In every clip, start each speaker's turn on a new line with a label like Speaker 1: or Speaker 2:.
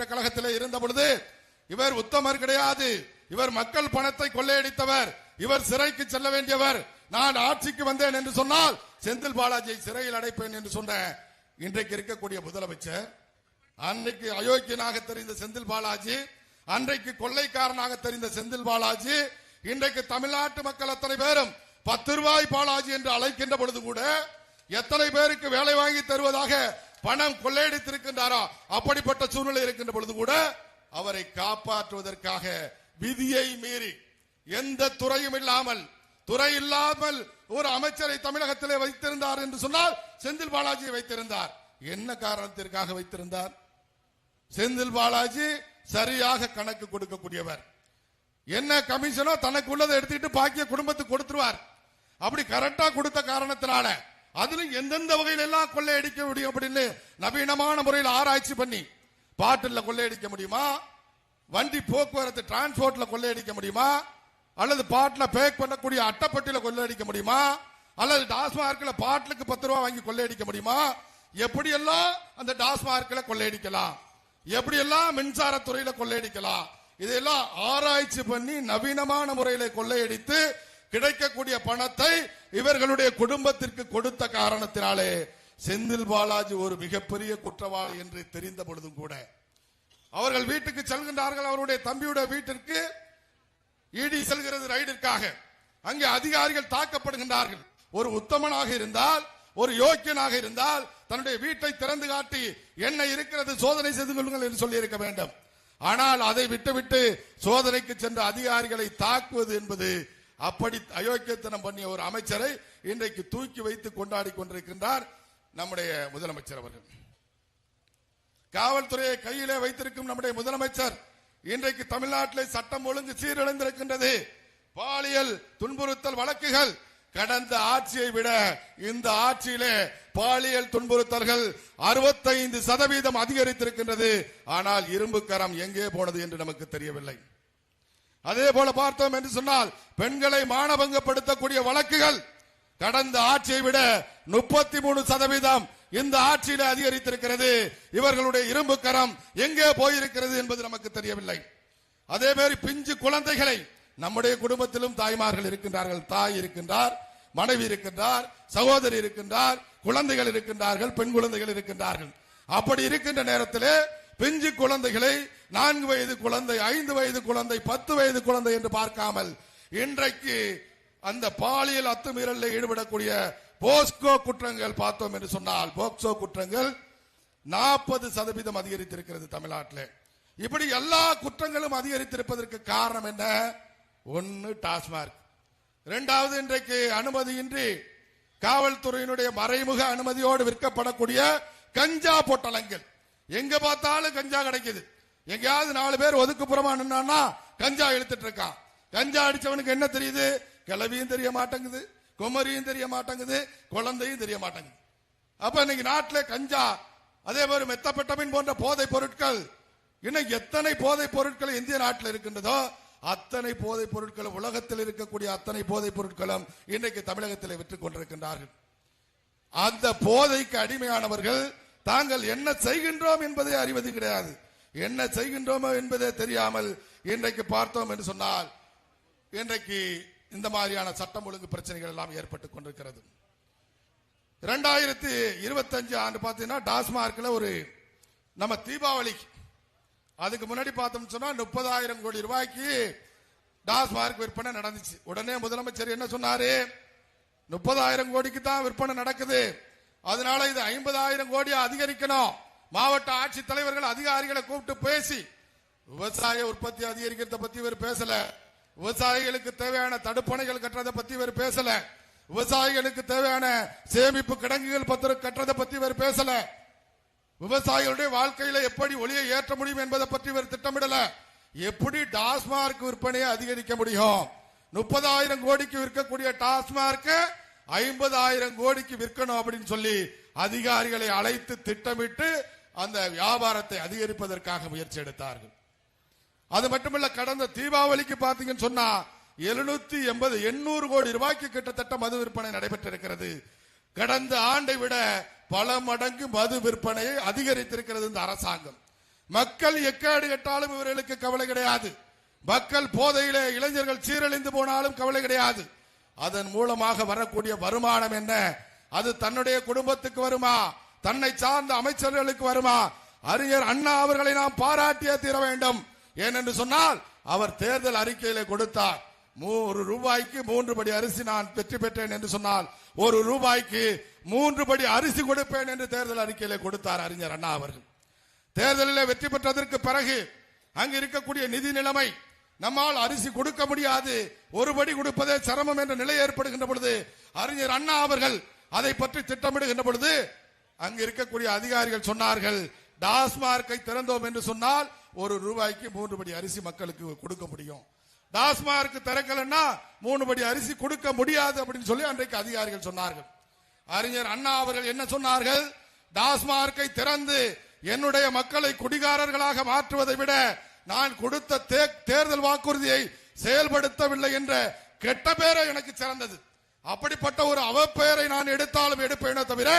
Speaker 1: முன்னேற்ற கழகத்தில் இருந்த பொழுது இவர் உத்தமர் கிடையாது, இவர் மக்கள் பணத்தை கொள்ளையடித்தவர், இவர் சிறைக்கு செல்ல வேண்டியவர், நான் ஆட்சிக்கு வந்தேன் என்று சொன்னால் செந்தில் பாலாஜியை சிறையில் அடைப்பேன் என்று சொன்ன இன்றைக்கு இருக்கக்கூடிய முதலமைச்சர், அன்றைக்கு அயோக்கியனாக தெரிந்த செந்தில் பாலாஜி, அன்றைக்கு கொள்ளைக்காரனாக தெரிந்த செந்தில் பாலாஜி, இன்றைக்கு தமிழ்நாட்டு மக்கள் அத்தனை பேரும் 10 ரூபாய் பாலாஜி என்று அழைக்கின்ற பொழுது கூட எத்தனை பேருக்கு வேலை வாங்கி தருவதாக பணம் கொள்ளையடித்திருக்கின்றாரோ அப்படிப்பட்ட சூழ்நிலை இருக்கின்ற பொழுது கூட அவரை காப்பாற்றுவதற்காக விதியை மீறி எந்த துறையும் இல்லாமல் ஒரு அமைச்சரை தமிழகத்திலே வைத்திருந்தார் என்று சொன்னால் செந்தில் பாலாஜியை வைத்திருந்தார். என்ன காரணத்திற்காக வைத்திருந்தார்? செந்தில் பாலாஜி சரியாக கணக்கு கொடுக்கக்கூடியவர். என்ன கமிஷனோ தனக்கு உள்ளதை எடுத்துக்கிட்டு பாக்கிய குடும்பத்துக்கு கொடுத்துருவார். அப்படி கரெக்டா கொடுத்த காரணத்தினால அதிலும் எந்தெந்த வகையில் எல்லாம் கொள்ளையடிக்க முடியும் அப்படின்னு நவீனமான முறையில் ஆராய்ச்சி பண்ணி பாட்டில் கொள்ளையடிக்க முடியுமா, வண்டி போக்குவரத்து டிரான்ஸ்போர்ட்ல கொள்ளையடிக்க முடியுமா, அல்லது பாட்டில் பேக் பண்ணக்கூடிய அட்டைப்பட்டியில கொள்ளையடிக்க முடியுமா, அல்லது டாஸ்மார்க்ல பாட்டிலுக்கு 10 ரூபாய் வாங்கி கொள்ளையடிக்க முடியுமா, எப்படியெல்லாம் அந்த டாஸ்மார்க்ல கொள்ளையடிக்கலாம், எப்படியெல்லாம் மின்சாரத்துறையில கொள்ளையடிக்கலாம், இதெல்லாம் ஆராய்ச்சி பண்ணி நவீனமான முறையில கொள்ளையடித்து கிடைக்கக்கூடிய பணத்தை இவர்களுடைய குடும்பத்திற்கு கொடுத்த காரணத்தினாலே செந்தில் பாலாஜி ஒரு மிகப்பெரிய குற்றவாளி என்று தெரிந்த பொழுதும் கூட அவர்கள் வீட்டுக்கு செல்கின்றார்கள். அவருடைய தம்பியுடைய வீட்டிற்கு இடி செல்கிறது ரைடிற்காக. அங்கே அதிகாரிகள் தாக்கப்படுகின்றார்கள். ஒரு உத்தமனாக இருந்தால், ஒரு யோக்கியனாக இருந்தால் தன்னுடைய வீட்டை திறந்து காட்டி என்ன இருக்கிறது சோதனை செய்து கொள்ளுங்கள் என்று சொல்லி இருக்க வேண்டும். ஆனால் அதை விட்டுவிட்டு சோதனைக்கு சென்ற அதிகாரிகளை தாக்குவது என்பது அப்படி அயோக்கியத்தனம் பண்ணிய ஒரு அமைச்சரை இன்றைக்கு தூக்கி வைத்து கொண்டாடி கொண்டிருக்கின்றார் நம்முடைய முதலமைச்சர் அவர்கள். காவல்துறையை கையிலே வைத்திருக்கும் நம்முடைய முதலமைச்சர் இன்றைக்கு தமிழ்நாட்டிலே சட்டம் ஒழுங்கு சீரழிந்திருக்கின்றது. பாலியல் துன்புறுத்தல் வழக்குகள் கடந்த ஆட்சியை விட இந்த ஆட்சியிலே பாலியல் துன்புறுத்தல்கள் 65% அதிகரித்திருக்கின்றது. ஆனால் இரும்பு கரம் எங்கே போனது என்று நமக்கு தெரியவில்லை. அதே போல பார்த்தோம் என்று சொன்னால் பெண்களை மானபங்கப்படுத்தக்கூடிய வழக்குகள் கடந்த ஆட்சியை விட 33% இந்த ஆட்சியில அதிகரித்திருக்கிறது. இவர்களுடைய இரும்பு கரம் எங்கே போயிருக்கிறது என்பது நமக்கு தெரியவில்லை. அதே மாதிரி பிஞ்சு குழந்தைகளை, நம்முடைய குடும்பத்திலும் தாய்மார்கள் இருக்கின்றார்கள், தாய் இருக்கின்றார், மனைவி இருக்கின்றார், சகோதரி இருக்கின்றார், குழந்தைகள் இருக்கின்றார்கள், பெண் குழந்தைகள் இருக்கின்றார்கள். அப்படி இருக்கின்ற நேரத்திலே பிஞ்சு குழந்தைகளை 4 வயது குழந்தை, 5 வயது குழந்தை, 10 வயது குழந்தை என்று பார்க்காமல் இன்றைக்கு அந்த பாலியல் அத்துமீறலில் ஈடுபடக்கூடிய போஸ்கோ குற்றங்கள் பார்த்தோம் என்று சொன்னால் போக்சோ குற்றங்கள் 40% அதிகரித்திருக்கிறது தமிழ்நாட்டில். இப்படி எல்லா குற்றங்களும் அதிகரித்திருப்பதற்கு காரணம் என்ன? ஒன்னு டாஸ்மார்க், இரண்டாவது இன்றைக்கு அனுமதியின்றி காவல்துறையினுடைய மறைமுக அனுமதியோடு விற்கப்படக்கூடிய கஞ்சா பொட்டலங்கள். எங்க பார்த்தாலும் கஞ்சா கிடைக்குது. எங்கேயாவது 4 பேர் ஒதுக்குப்புறமா நின்னா கஞ்சா இழுத்துட்டு இருக்கான். கஞ்சா அடிச்சவனுக்கு என்ன தெரியுது? கிளவியும் தெரிய மாட்டேங்குது, குமரியும் தெரிய மாட்டேங்குது, குழந்தையும் தெரிய மாட்டேங்குது. அப்ப இன்னைக்கு நாட்டில் கஞ்சா, அதே மாதிரி மெத்தப்பட்டமின் போன்ற போதை பொருட்கள், இன்னும் எத்தனை போதை பொருட்கள் இந்திய நாட்டில் இருக்கின்றதோ அத்தனை போதை பொருட்கள், உலகத்தில் இருக்கக்கூடிய அத்தனை போதை பொருட்களும் இன்றைக்கு தமிழகத்தில் விற்றுக் கொண்டிருக்கின்றார்கள். அந்த போதைக்கு அடிமையானவர்கள் தாங்கள் என்ன செய்கின்றோம் என்பதை அறிவது கிடையாது. என்ன செய்கின்றோமோ என்பதே தெரியாமல் இன்றைக்கு பார்த்தோம் என்று சொன்னால் இன்றைக்கு இந்த மாதிரியான சட்டம் ஒழுங்கு பிரச்சனைகள் எல்லாம் ஏற்பட்டுக் கொண்டிருக்கிறது. 2025 ஆண்டு பார்த்தீங்கன்னா டாஸ்மார்க்ல ஒரு நம்ம தீபாவளி அதுக்கு முன்னாடி பார்த்தோம் சொன்னா 30,000 கோடி ரூபாய்க்கு டாஸ்மார்க் விற்பனை நடந்துச்சு. உடனே முதலமைச்சர் என்ன சொன்னாரு? 30,000 கோடிக்கு தான் விற்பனை நடக்குது, அதனால இது 50,000 கோடி அதிகரிக்கணும். மாவட்ட ஆட்சித் தலைவர்கள் அதிகாரிகளை கூப்பிட்டு பேசி விவசாய உற்பத்தி அதிகரிக்கிறத பத்தி இவர் பேசல, விவசாயிகளுக்கு தேவையான தடுப்பணைகள் கட்டுறதை பத்தி இவர் பேசல, விவசாயிகளுக்கு தேவையான சேமிப்பு கிடங்குகள் கட்டுறதை பத்தி இவர் பேசல, விவசாயிகளுடைய வாழ்க்கையில எப்படி ஒளியை ஏற்ற முடியும் என்பதை பற்றி இவர் திட்டமிடல. எப்படி டாஸ்மார்க் விற்பனையை அதிகரிக்க முடியும்? 30,000 கோடிக்கு விற்கக்கூடிய டாஸ்மார்க் 50,000 கோடிக்கு விற்கணும் அப்படின்னு சொல்லி அதிகாரிகளை அழைத்து திட்டமிட்டு அந்த வியாபாரத்தை அதிகரிப்பதற்காக முயற்சி எடுத்தார்கள். அது மட்டுமல்ல, கடந்த தீபாவளிக்கு பாத்தீங்கன்னு சொன்னா 780-800 கோடி ரூபாய்க்கு கிட்டத்தட்ட மது விற்பனை நடைபெற்றிருக்கிறது. கடந்த ஆண்டை விட பல மடங்கு மது விற்பனையை அதிகரித்திருக்கிறது இந்த அரசாங்கம். மக்கள் எக்கேடு கெட்டாலும் இவர்களுக்கு கவலை கிடையாது. மக்கள் போதையிலே இளைஞர்கள் சீரழிந்து போனாலும் கவலை கிடையாது. அதன் மூலமாக வரக்கூடிய வருமானம் என்ன? அது தன்னுடைய குடும்பத்துக்கு வருமா, தன்னை சார்ந்த அமைச்சர்களுக்கு வருமா? அறிஞர் அண்ணா அவர்களை நாம் பாராட்டியே தீர வேண்டும். ஏனென்று சொன்னால் அவர் தேர்தல் அறிக்கையிலே கொடுத்தார், 1 ரூபாய்க்கு 3 படி அரிசி நான் வெற்றி பெற்றேன் என்று சொன்னால் 1 ரூபாய்க்கு 3 படி அரிசி கொடுப்பேன் என்று தேர்தல் அறிக்கையிலே கொடுத்தார் அறிஞர் அண்ணா அவர்கள். தேர்தலில் வெற்றி பெற்றதற்கு பிறகு அங்கு இருக்கக்கூடிய நிதி நிலைமை, நம்மால் அரிசி கொடுக்க முடியாது, 1 படி கொடுப்பதே சிரமம் என்ற நிலை ஏற்படுகின்ற பொழுது அறிஞர் அண்ணா அவர்கள் அதை பற்றி திட்டமிடுகின்ற பொழுது அங்கு இருக்கக்கூடிய அதிகாரிகள் சொன்னார்கள், டாஸ்மார்க்கை திறந்தோம் என்று சொன்னால் 1 ரூபாய்க்கு 3 படி அரிசி மக்களுக்கு கொடுக்க முடியும். டாஸ்மார்க் திறக்கலன்னா 3 படி அரிசி கொடுக்க முடியாது அப்படின்னு சொல்லி அன்றைக்கு அதிகாரிகள் சொன்னார்கள். அறிஞர் அண்ணா அவர்கள் என்ன சொன்னார்கள்? டாஸ்மார்க்கை திறந்து என்னுடைய மக்களை குடிகாரர்களாக மாற்றுவதை விட நான் கொடுத்த தேர்தல் வாக்குறுதியை செயல்படுத்தவில்லை என்ற கெட்ட பெயரை எனக்கு சிறந்தது. அப்படிப்பட்ட ஒரு அவப்பெயரை நான் எடுத்தாலும் எடுப்பேனே தவிர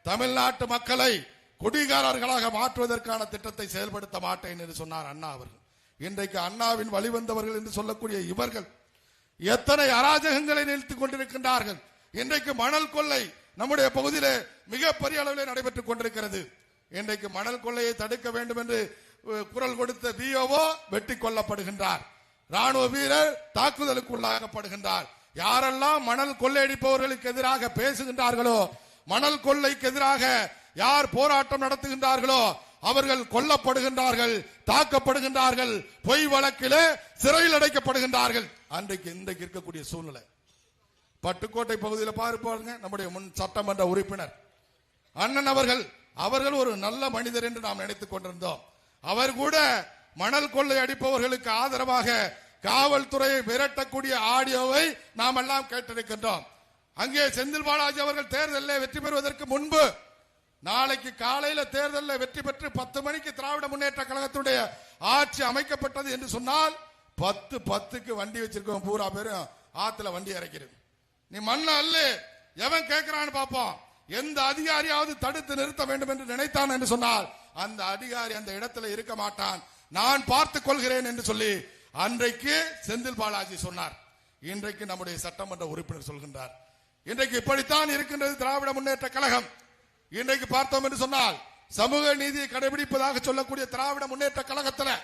Speaker 1: தமிழ்நாட்டு மக்களை குடிகாரர்களாக மாற்றுவதற்கான திட்டத்தை செயல்படுத்த மாட்டேன் என்று சொன்னார் அண்ணா அவர்கள். இன்றைக்கு அண்ணாவின் வழிவந்தவர்கள் என்று சொல்லக்கூடிய இவர்கள் எத்தனை அராஜகங்களை நிறுத்திக் கொண்டிருக்கின்றார்கள். இன்றைக்கு மணல் கொள்ளை நம்முடைய பகுதியிலே மிகப்பெரிய அளவில் நடைபெற்றுக் கொண்டிருக்கிறது. இன்றைக்கு மணல் கொள்ளையை தடுக்க வேண்டும் என்று குரல் கொடுத்த பிஓஓ வெட்டி கொல்லப்படுகின்றார், ராணுவ வீரர் தாக்குதலுக்கு உள்ளாக்கப்படுகின்றார். யாரெல்லாம் மணல் கொள்ளையடிப்பவர்களுக்கு எதிராக பேசுகின்றார்களோ, மணல் கொள்ளைக்கு எதிராக யார் போராட்டம் நடத்துகின்றார்களோ அவர்கள் கொல்லப்படுகின்றார்கள், தாக்கப்படுகின்றார்கள், பொய் வழக்கிலே சிறையில் அடைக்கப்படுகின்றார்கள். இன்றைக்கு இருக்கக்கூடிய சூழ்நிலை பட்டுக்கோட்டை பகுதியில் பாருங்க, நம்முடைய முன் சட்டமன்ற உறுப்பினர் அண்ணன் அவர்கள் ஒரு நல்ல மனிதர் என்று நாம் நினைத்துக் கொண்டிருந்தோம். அவர் கூட மணல் கொள்ளை அடிப்பவர்களுக்கு ஆதரவாக காவல்துறையை விரட்டக்கூடிய ஆடியோவை நாம் எல்லாம் கேட்டிருக்கின்றோம். அங்கே செந்தில் பாலாஜி அவர்கள் தேர்தலில் வெற்றி பெறுவதற்கு முன்பு, நாளைக்கு காலையில் தேர்தலில் வெற்றி பெற்று 10 மணிக்கு திராவிட முன்னேற்ற கழகத்துடைய ஆட்சி அமைக்கப்பட்டது என்று சொன்னால் 10:10க்கு வண்டி வச்சிருக்கோம், பூரா பேரும் ஆத்துல வண்டி இறக்கிறது. நீ மண்ண அல்ல, எவன் கேட்கிறான்னு பாப்போம். எந்த அதிகாரியாவது தடுத்து நிறுத்த வேண்டும் என்று நினைத்தான் என்று சொன்னால் அந்த அதிகாரி அந்த இடத்துல இருக்க மாட்டான், நான் பார்த்துக் கொள்கிறேன் என்று சொல்லி அன்றைக்கு செந்தில் பாலாஜி சொன்னார். இன்றைக்கு நம்முடைய சட்டமன்ற உறுப்பினர் சொல்கின்றார். இன்றைக்கு இப்படித்தான் இருக்கின்றது திராவிட முன்னேற்ற கழகம். இன்றைக்கு பார்த்தோம் என்று சொன்னால் சமூக நீதியை கடைபிடிப்பதாக சொல்லக்கூடிய திராவிட முன்னேற்ற கழகத்தில்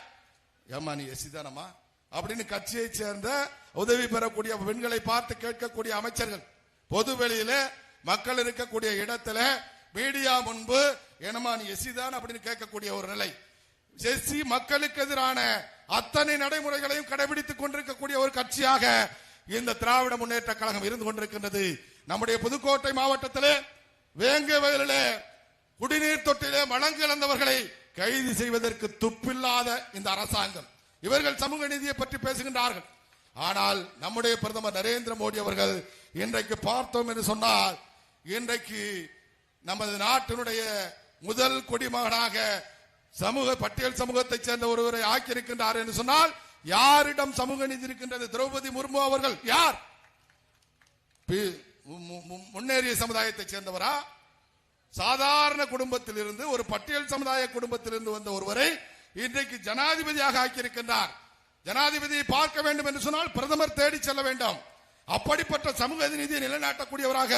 Speaker 1: ஏமா நீ எசிதானமா அப்படின்னு கட்சியை சேர்ந்த உதவி பெறக்கூடிய பெண்களை பார்த்து கேட்கக்கூடிய அமைச்சர்கள், பொது வெளியில மக்கள் இருக்கக்கூடிய இடத்துல மீடியா முன்பு என்னமா நீ எசிதான் அப்படின்னு கேட்கக்கூடிய ஒரு நிலை. எஸ்சி மக்களுக்கு எதிரான அத்தனை நடைமுறைகளையும் கடைபிடித்துக் கொண்டிருக்கக்கூடிய ஒரு கட்சியாக இந்த திராவிட முன்னேற்ற கழகம் இருந்து கொண்டிருக்கின்றது. நம்முடைய புதுக்கோட்டை மாவட்டத்திலே வேங்க வயலிலே குடிநீர் தொட்டிலே மலங்கு இழந்தவர்களை கைது செய்வதற்கு துப்பில்லாத இந்த அரசாங்கம், இவர்கள் சமூக நீதியை பற்றி பேசுகின்றார்கள். ஆனால் நம்முடைய பிரதமர் நரேந்திர மோடி அவர்கள் இன்றைக்கு பார்த்தோம் என்று சொன்னால், இன்றைக்கு நமது நாட்டினுடைய முதல் குடிமகனாக பட்டியல் சமூகத்தைச் சேர்ந்த ஒருவரை ஆக்கியிருக்கின்றார் என்று சொன்னால் யாரிடம் சமூக நீதி இருக்கின்றது? திரௌபதி முர்மு அவர்கள் யார்? முன்னேறிய சமுதாயத்தைச் சேர்ந்தவரா? சாதாரண குடும்பத்தில் இருந்து ஒரு பட்டியல் சமுதாய குடும்பத்தில் இருந்து வந்த ஒருவரை இன்றைக்கு ஜனாதிபதியாக ஆக்கியிருக்கின்றார். ஜனாதிபதியை பார்க்க வேண்டும் என்று சொன்னால் பிரதமர் தேடி செல்ல வேண்டும். அப்படிப்பட்ட சமூக நீதியை நிலைநாட்டக்கூடியவராக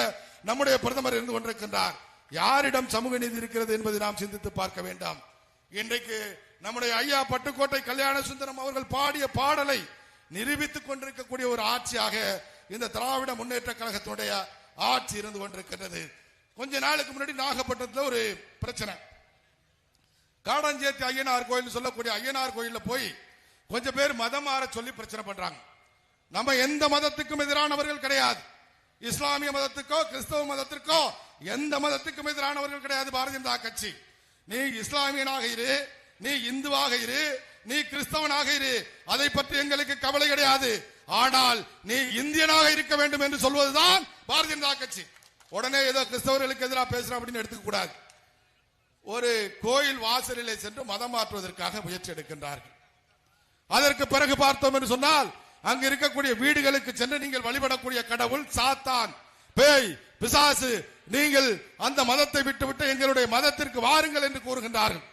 Speaker 1: நம்முடைய பிரதமர் இருந்து கொண்டிருக்கின்றார். யாரிடம் சமூக நீதி இருக்கிறது என்பதை நாம் சிந்தித்து பார்க்க வேண்டாம். இன்றைக்கு நம்முடைய ஐயா பட்டுக்கோட்டை கல்யாண சுந்தரம் அவர்கள் பாடிய பாடலை நிரூபித்துக் கொண்டிருக்கக்கூடிய ஒரு ஆட்சியாக இந்த திராவிட முன்னேற்ற கழகத்துடைய ஆட்சி இருந்து கொண்டிருக்கிறது. கொஞ்ச நாளுக்கு முன்னாடி நாகப்பட்டினத்தில் ஒரு பிரச்சனை, காடஞ்சேத்தி ஐயனார் கோயில் சொல்லக்கூடிய ஐயனார் கோயில்ல போய் கொஞ்சம் பேர் மதம் மாற சொல்லி பிரச்சனை பண்றாங்க. நம்ம எந்த மதத்துக்கும் எதிரானவர்கள் கிடையாது, இஸ்லாமிய மதத்துக்கோ கிறிஸ்தவ மதத்திற்கோ எந்த மதத்துக்கும் எதிரானவர்கள் கிடையாது பாரதிய ஜனதா கட்சி. நீ இஸ்லாமியனாக இரு, நீ இந்துவாக இரு, நீ கிறிஸ்தவனாக இரு, அதை பற்றி எங்களுக்கு கவலை கிடையாது. ஆனால் நீ இந்தியனாக இருக்க வேண்டும் என்று சொல்வதுதான் பாரதிய ஜனதா கட்சி. உடனே ஏதோ கிறிஸ்தவர்களுக்கு எதிராக பேசுற அப்படின்னு எடுத்துக்க கூடாது. ஒரு கோயில் வாசலிலே சென்று மதம் மாற்றுவதற்காக முயற்சி எடுக்கின்றார்கள். அதற்கு பிறகு பார்த்தோம் என்று சொன்னால் அங்கு இருக்கக்கூடிய வீடுகளுக்கு சென்று நீங்கள் வழிபடக்கூடிய கடவுள் சாத்தான், பேய், பிசாசு, நீங்கள் அந்த மதத்தை விட்டுவிட்டு எங்களுடைய மதத்திற்கு வாருங்கள் என்று கூறுகின்றார்கள்.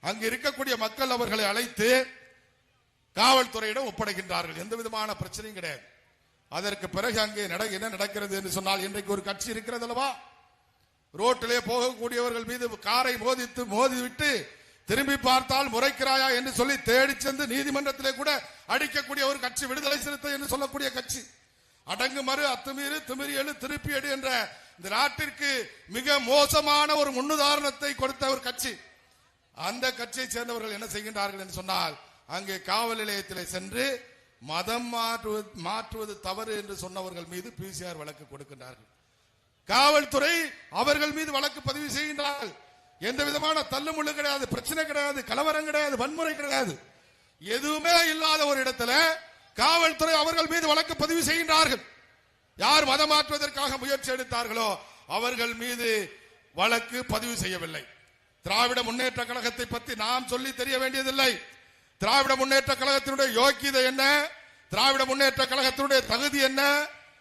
Speaker 1: அங்கு இருக்கக்கூடிய மக்கள் அவர்களை அழைத்து காவல்துறையிடம் ஒப்படைக்கின்றார்கள். எந்த விதமான பிரச்சனையும் கிடையாது. அதற்கு பிறகு அங்கே என்ன நடக்கிறது என்று சொன்னால், இன்றைக்கு ஒரு கட்சி இருக்கிறது அல்லவா, ரோட்டிலே போகக்கூடியவர்கள் மீது காரை மோதிவிட்டு திரும்பி பார்த்தால் முறைக்கிறாயா என்று சொல்லி தேடி சென்று நீதிமன்றத்திலே கூட அடிக்கக்கூடிய ஒரு கட்சி விடுதலை சிறுத்தை என்று சொல்லக்கூடிய கட்சி. அடங்கு மறு அத்துமீறு திமிரி எழு திருப்பி எடு என்ற இந்த நாட்டிற்கு மிக மோசமான ஒரு முன்னுதாரணத்தை கொடுத்த ஒரு கட்சி. அந்த கட்சியை சேர்ந்தவர்கள் என்ன செய்கின்றார்கள் என்று சொன்னால், அங்கே காவல் நிலையத்தில் சென்று மதம் மாற்றுவது தவறு என்று சொன்னவர்கள் மீது PCR வழக்கு கொடுக்கின்றார்கள். காவல்துறை அவர்கள் மீது வழக்கு பதிவு செய்கின்றார்கள். எந்த விதமான தள்ளுமுள்ளு கிடையாது, பிரச்சனை கிடையாது, கலவரம் கிடையாது, வன்முறை கிடையாது, எதுவுமே இல்லாத ஒரு இடத்துல காவல்துறை அவர்கள் மீது வழக்கு பதிவு செய்கின்றார்கள். யார் மதம் மாற்றுவதற்காக முயற்சி எடுத்தார்களோ அவர்கள் மீது வழக்கு பதிவு செய்யவில்லை. திராவிட முன்னேற்ற கழகத்தை பற்றி நாம் சொல்லி தெரிய வேண்டியதில்லை. திராவிட முன்னேற்ற கழகத்தினுடைய யோக்கியதை என்ன, திராவிட முன்னேற்ற கழகத்தினுடைய தகுதி என்ன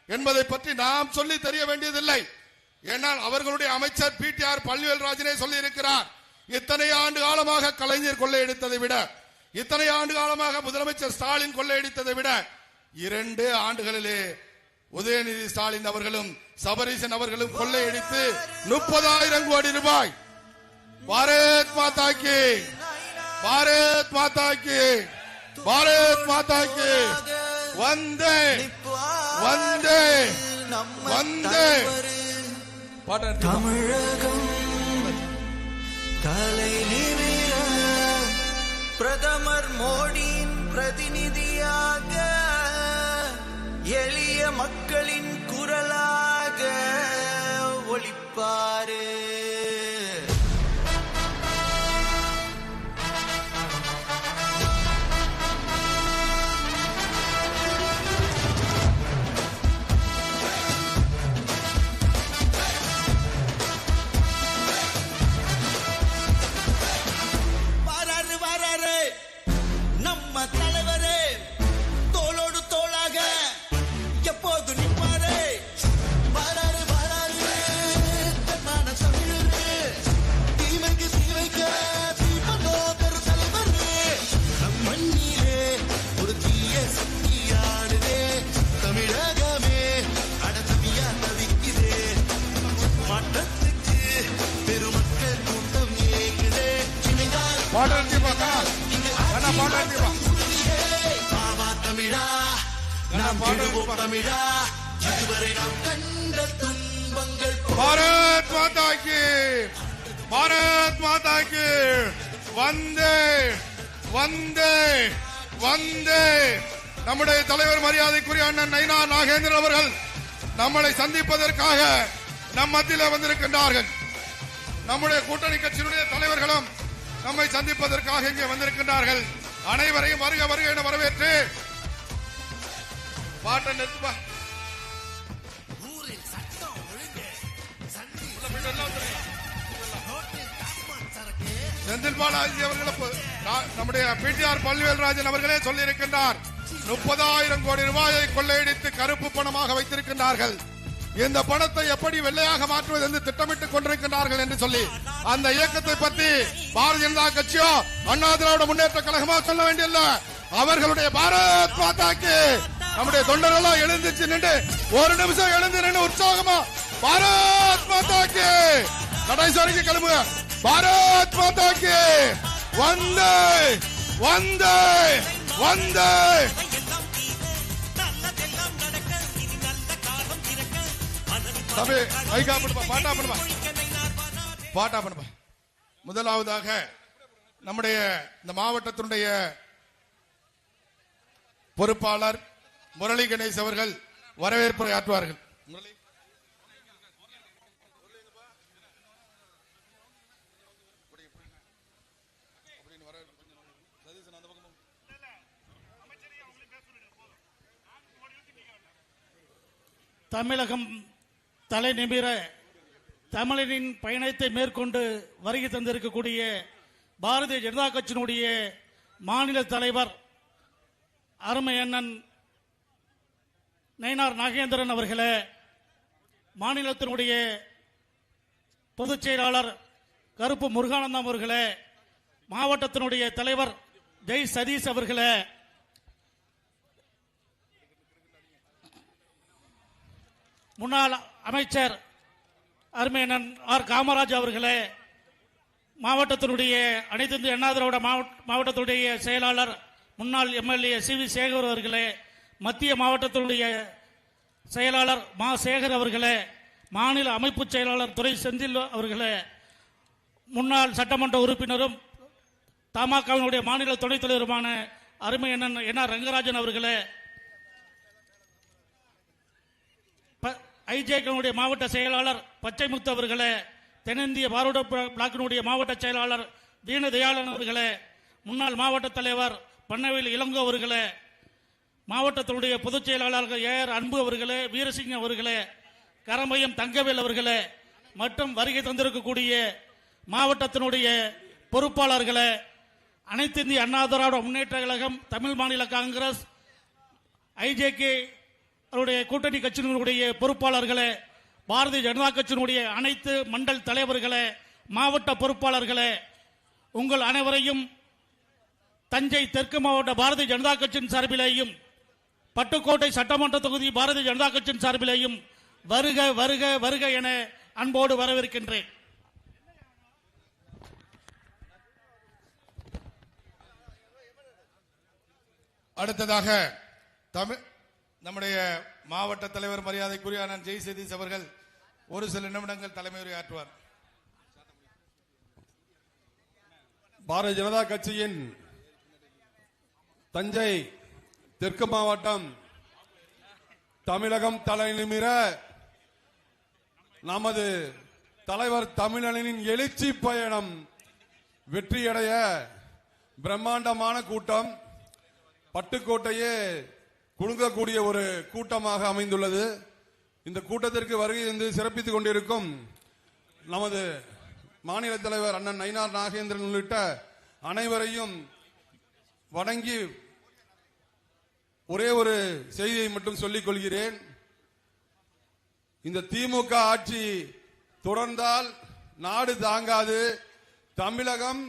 Speaker 1: என்பதை பற்றி நாம் சொல்லி தெரிய வேண்டியதில்லை. ஏனால் அவர்களுடைய அமைச்சர் PTR பழனிவேல்ராஜனே சொல்லி இருக்கிறார், இத்தனை ஆண்டு காலமாக கலைஞர் கொள்ளையடித்ததை விட, இத்தனை ஆண்டு காலமாக முதலமைச்சர் ஸ்டாலின் கொள்ளையடித்ததை விட 2 ஆண்டுகளிலே உதயநிதி ஸ்டாலின் அவர்களும் சபரீசன் அவர்களும் கொள்ளையடித்து 30,000 கோடி ரூபாய். பாரத் மாதா கி, பாரத் மாதா கி, பாரத் மாதா கி, வந்தே வந்தே வந்தே.
Speaker 2: தமிழகம் தலை நிமிர பிரதமர் மோடியின் பிரதிநிதியாக எளிய மக்களின் குரலாக ஒலிப்பாரு. தலைவரே தோளோடு தோளாக எப்போது நிற்பாரே, வராரு வராரு தன்மான தமிழரே, தீமைக்கு தீவைக்க தீபனோதர் தலைவரே, நம் மண்ணிலே ஒரு தீய சக்தியானதே, தமிழகமே அடதவியா தவிக்குதே, மாற்றத்துக்கு பெருமக்கள் கூட்டம் ஏங்குதே, தமிழா நாம் எழுவோம் தமிழா, இதுவரை நாம் கண்ட துன்பங்கள்.
Speaker 1: பாரத் மாதா கி, பாரத் மாதா கி, வந்தே வந்தே வந்தே. நம்முடைய தலைவர் மரியாதைக்குரிய அண்ணன் நயினார் நாகேந்திரன் அவர்கள் நம்மளை சந்திப்பதற்காக நம் மத்தியில் வந்திருக்கின்றார்கள். நம்முடைய கூட்டணி கட்சியினுடைய தலைவர்களும் நம்மை சந்திப்பதற்காக இங்கே வந்திருக்கின்றார்கள். அனைவரையும் வருக வருக என வரவேற்று பாட்டை நிறுத்துப்பா. செந்தில் பாலாஜி அவர்கள் நம்முடைய PTR பழனிவேல்ராஜன் அவர்களே சொல்லி இருக்கின்றார், 30,000 கோடி ரூபாயை கொள்ளையடித்து கருப்பு பணமாக வைத்திருக்கின்றார்கள். இந்த பணத்தை எப்படி வெள்ளையாக மாற்றுவது என்று திட்டமிட்டுக் கொண்டிருக்கிறார்கள் என்று சொல்லி அந்த இயக்கத்தை பற்றி பாரதிய ஜனதா கட்சியோ அண்ணா திராவிட முன்னேற்ற கழகமா சொல்ல வேண்டியதில்லை. அவர்களுடைய பாரத் மாதாக்கு நம்முடைய தொண்டர்களெல்லாம் எழுந்துச்சு நின்று ஒரு நிமிஷம் எழுந்து நின்று உற்சாகமா பாரத் மாதாக்கு கடைசி வரைக்கும் கிளம்புங்க. பாரத் மாதாக்கு வந்தே வந்தே வந்தே. முதலாவதாக நம்முடைய இந்த மாவட்டத்தினுடைய பொறுப்பாளர் முரளி கணேஷ் அவர்கள் வரவேற்புரை ஆற்றுவார்கள்.
Speaker 3: தமிழகம் தலை நிமிர தமிழனின் பயணத்தை மேற்கொண்டு வருகை தந்திருக்கக்கூடிய பாரதிய ஜனதா கட்சியினுடைய மாநில தலைவர் அருமை அண்ணன் நயினார் நாகேந்திரன் அவர்களே, மாநிலத்தினுடைய பொதுச் செயலாளர் கருப்பு முருகானந்தம் அவர்களே, மாவட்டத்தினுடைய தலைவர் ஜெய் சதீஷ் அவர்களே, முன்னாள் அமைச்சர் அருமையண்ணன் ஆர் காமராஜ் அவர்களே, மாவட்டத்தினுடைய அனைத்து இந்திய அண்ணா திராவிட மாவட்டத்தினுடைய செயலாளர் முன்னாள் எம்எல்ஏ சி.வி. சேகர் அவர்களே, மத்திய மாவட்டத்தினுடைய செயலாளர் மா சேகர் அவர்களே, மாநில அமைப்பு செயலாளர் துரை செந்தில் அவர்களே, முன்னாள் சட்டமன்ற உறுப்பினரும் தமாகவினுடைய மாநில துணைத் தலைவருமான அருமையண்ணன் என்.ஆர். ரங்கராஜன் அவர்களே, ஐஜேகனுடைய மாவட்ட செயலாளர் பச்சைமுத்து அவர்களே, தென்னிந்திய பாரூட பிளாக்கினுடைய மாவட்ட செயலாளர் தீனதயாளன் அவர்களே, முன்னாள் மாவட்ட தலைவர் பண்ணவேல் இளங்கோ அவர்களே, மாவட்டத்தினுடைய பொதுச் செயலாளர்கள் ஏஆர் அன்பு அவர்களே, வீரசிங் அவர்களே, கரம்பயம் தங்கவேல் அவர்களே மற்றும் வருகை தந்திருக்கக்கூடிய மாவட்டத்தினுடைய பொறுப்பாளர்களே, அனைத்து இந்திய அண்ணா திராவிட முன்னேற்ற கழகம், தமிழ் மாநில காங்கிரஸ், ஐஜேகே கூட்டணி கட்சியினுடைய பொறுப்பாளர்களே, பாரதிய ஜனதா கட்சியினுடைய அனைத்து மண்டல் தலைவர்களே, மாவட்ட பொறுப்பாளர்களே, உங்கள் அனைவரையும் தஞ்சை தெற்கு மாவட்ட பாரதிய ஜனதா கட்சியின் சார்பிலேயும் பட்டுக்கோட்டை சட்டமன்ற தொகுதி பாரதிய ஜனதா கட்சியின் சார்பிலேயும் வருக வருக வருக என அன்போடு வரவேற்கின்றேன்.
Speaker 1: அடுத்ததாக நம்முடைய மாவட்ட தலைவர் மரியாதைக்குரிய அண்ணன் ஜெய் சதீஷ் அவர்கள் ஒரு சில நிமிடங்கள் தலைமை உரையாற்றுவார்.
Speaker 4: பாரதிய ஜனதா கட்சியின் தஞ்சை தெற்கு மாவட்டம் தமிழகம் தலைநிமிர நமது தலைவர் தமிழனின் எழுச்சி பயணம் வெற்றியடைய பிரம்மாண்டமான கூட்டம், பட்டுக்கோட்டையே குலுங்கக்கூடிய ஒரு கூட்டமாக அமைந்துள்ளது. இந்த கூட்டத்திற்கு வருகை இருந்து சிறப்பித்துக் கொண்டிருக்கும் நமது மாநில தலைவர் அண்ணன் நயினார் நாகேந்திரன் உள்ளிட்ட அனைவரையும் வணங்கி ஒரே ஒரு செய்தியை மட்டும் சொல்லிக் கொள்கிறேன். இந்த திமுக ஆட்சி தொடர்ந்தால் நாடு தாங்காது, தமிழகம்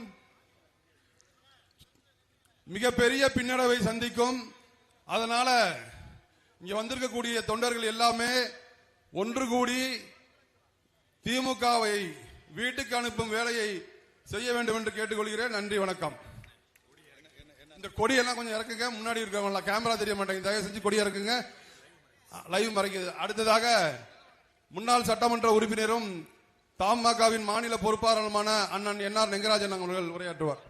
Speaker 4: மிகப்பெரிய பின்னடைவை சந்திக்கும். அதனால இங்க வந்திருக்கக்கூடிய தொண்டர்கள் எல்லாமே ஒன்று கூடி திமுகவை வீட்டுக்கு அனுப்பும் வேலையை செய்ய வேண்டும் என்று கேட்டுக்கொள்கிறேன். நன்றி, வணக்கம். இந்த கொடியெல்லாம் கொஞ்சம் இறக்குங்க, முன்னாடி இருக்கவங்க கேமரா தெரிய மாட்டேங்குது, தயவு செஞ்சு கொடி இறக்குங்க, லைவ் மறைக்குது. அடுத்ததாக முன்னாள் சட்டமன்ற உறுப்பினரும் தமாகவின் மாநில பொறுப்பாளருமான அண்ணன் என்.ஆர். ரங்கராஜன் அவர்கள் உரையாற்றுவார்.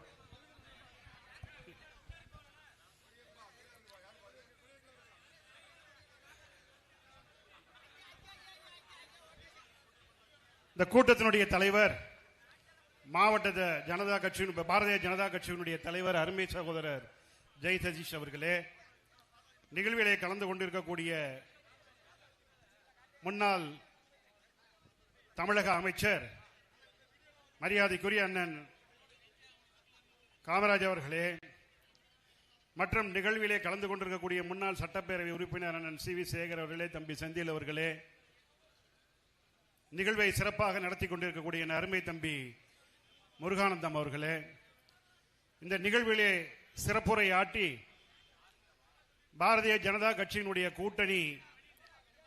Speaker 5: இந்த கூட்டத்தினுடைய தலைவர் மாவட்ட ஜனதா கட்சியின் பாரதிய ஜனதா கட்சியினுடைய தலைவர் அருமை சகோதரர் ஜெய் சதீஷ் அவர்களே, நிகழ்விலே கலந்து கொண்டிருக்கக்கூடிய முன்னாள் தமிழக அமைச்சர் மரியாதைக்குரிய அண்ணன் காமராஜ் அவர்களே, மற்றும் நிகழ்விலே கலந்து கொண்டிருக்கக்கூடிய முன்னாள் சட்டப்பேரவை உறுப்பினர் அண்ணன் சி.வி. சேகர் அவர்களே, தம்பி செந்தில் அவர்களே, நிகழ்வை சிறப்பாக நடத்தி கொண்டிருக்கக்கூடிய அருமை தம்பி முருகானந்தம் அவர்களே, இந்த நிகழ்விலே சிறப்புரை ஆற்றி பாரதிய ஜனதா கட்சியினுடைய கூட்டணி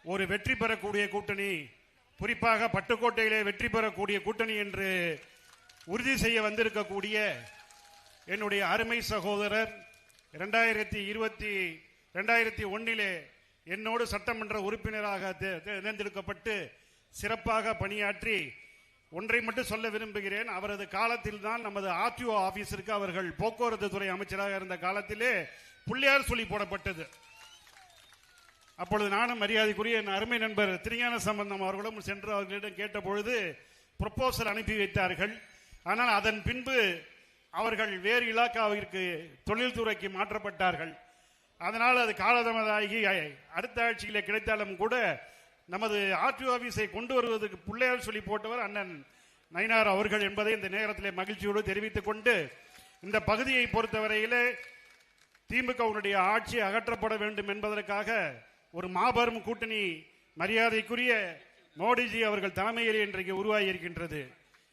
Speaker 5: ஒரு வெற்றி பெறக்கூடிய கூட்டணி, குறிப்பாக பட்டுக்கோட்டையிலே வெற்றி பெறக்கூடிய கூட்டணி என்று உறுதி செய்ய வந்திருக்கக்கூடிய என்னுடைய அருமை சகோதரர் 2021 என்னோடு சட்டமன்ற உறுப்பினராக தேர்ந்தெடுக்கப்பட்டு சிறப்பாக பணியாற்றி ஒன்றை மட்டும் சொல்ல விரும்புகிறேன். அவரது காலத்தில் தான் நமது ஆர்டிஓ ஆபீஸிற்கு அவர்கள் போக்குவரத்து துறை அமைச்சராக இருந்த காலத்திலே புள்ளியார் சொல்லி போடப்பட்டது. அப்பொழுது நானும் மரியாதைக்குரிய என் அருமை நண்பர் திருஞான சம்பந்தம் அவர்களும் சென்று அவர்களிடம் கேட்ட பொழுது ப்ரொபோசல் அனுப்பி வைத்தார்கள். ஆனால் அதன் பின்பு அவர்கள் வேறு இலாக்காவிற்கு தொழில்துறைக்கு மாற்றப்பட்டார்கள். அதனால் அது காலதாமதாகி அடுத்த ஆட்சியிலே கிடைத்தாலும் கூட நமது ஆர்டிஓ ஆபீஸை கொண்டு வருவதற்கு பிள்ளையார் சொல்லி போட்டவர் அண்ணன் நயினார் அவர்கள் என்பதை இந்த நேரத்தில் மகிழ்ச்சியோடு தெரிவித்துக் கொண்டு, இந்த பகுதியை பொறுத்தவரையிலே திமுகவுடைய ஆட்சி அகற்றப்பட வேண்டும் என்பதற்காக ஒரு மாபெரும் கூட்டணி மரியாதைக்குரிய மோடிஜி அவர்கள் தலைமையில் இன்றைக்கு உருவாகி இருக்கின்றது.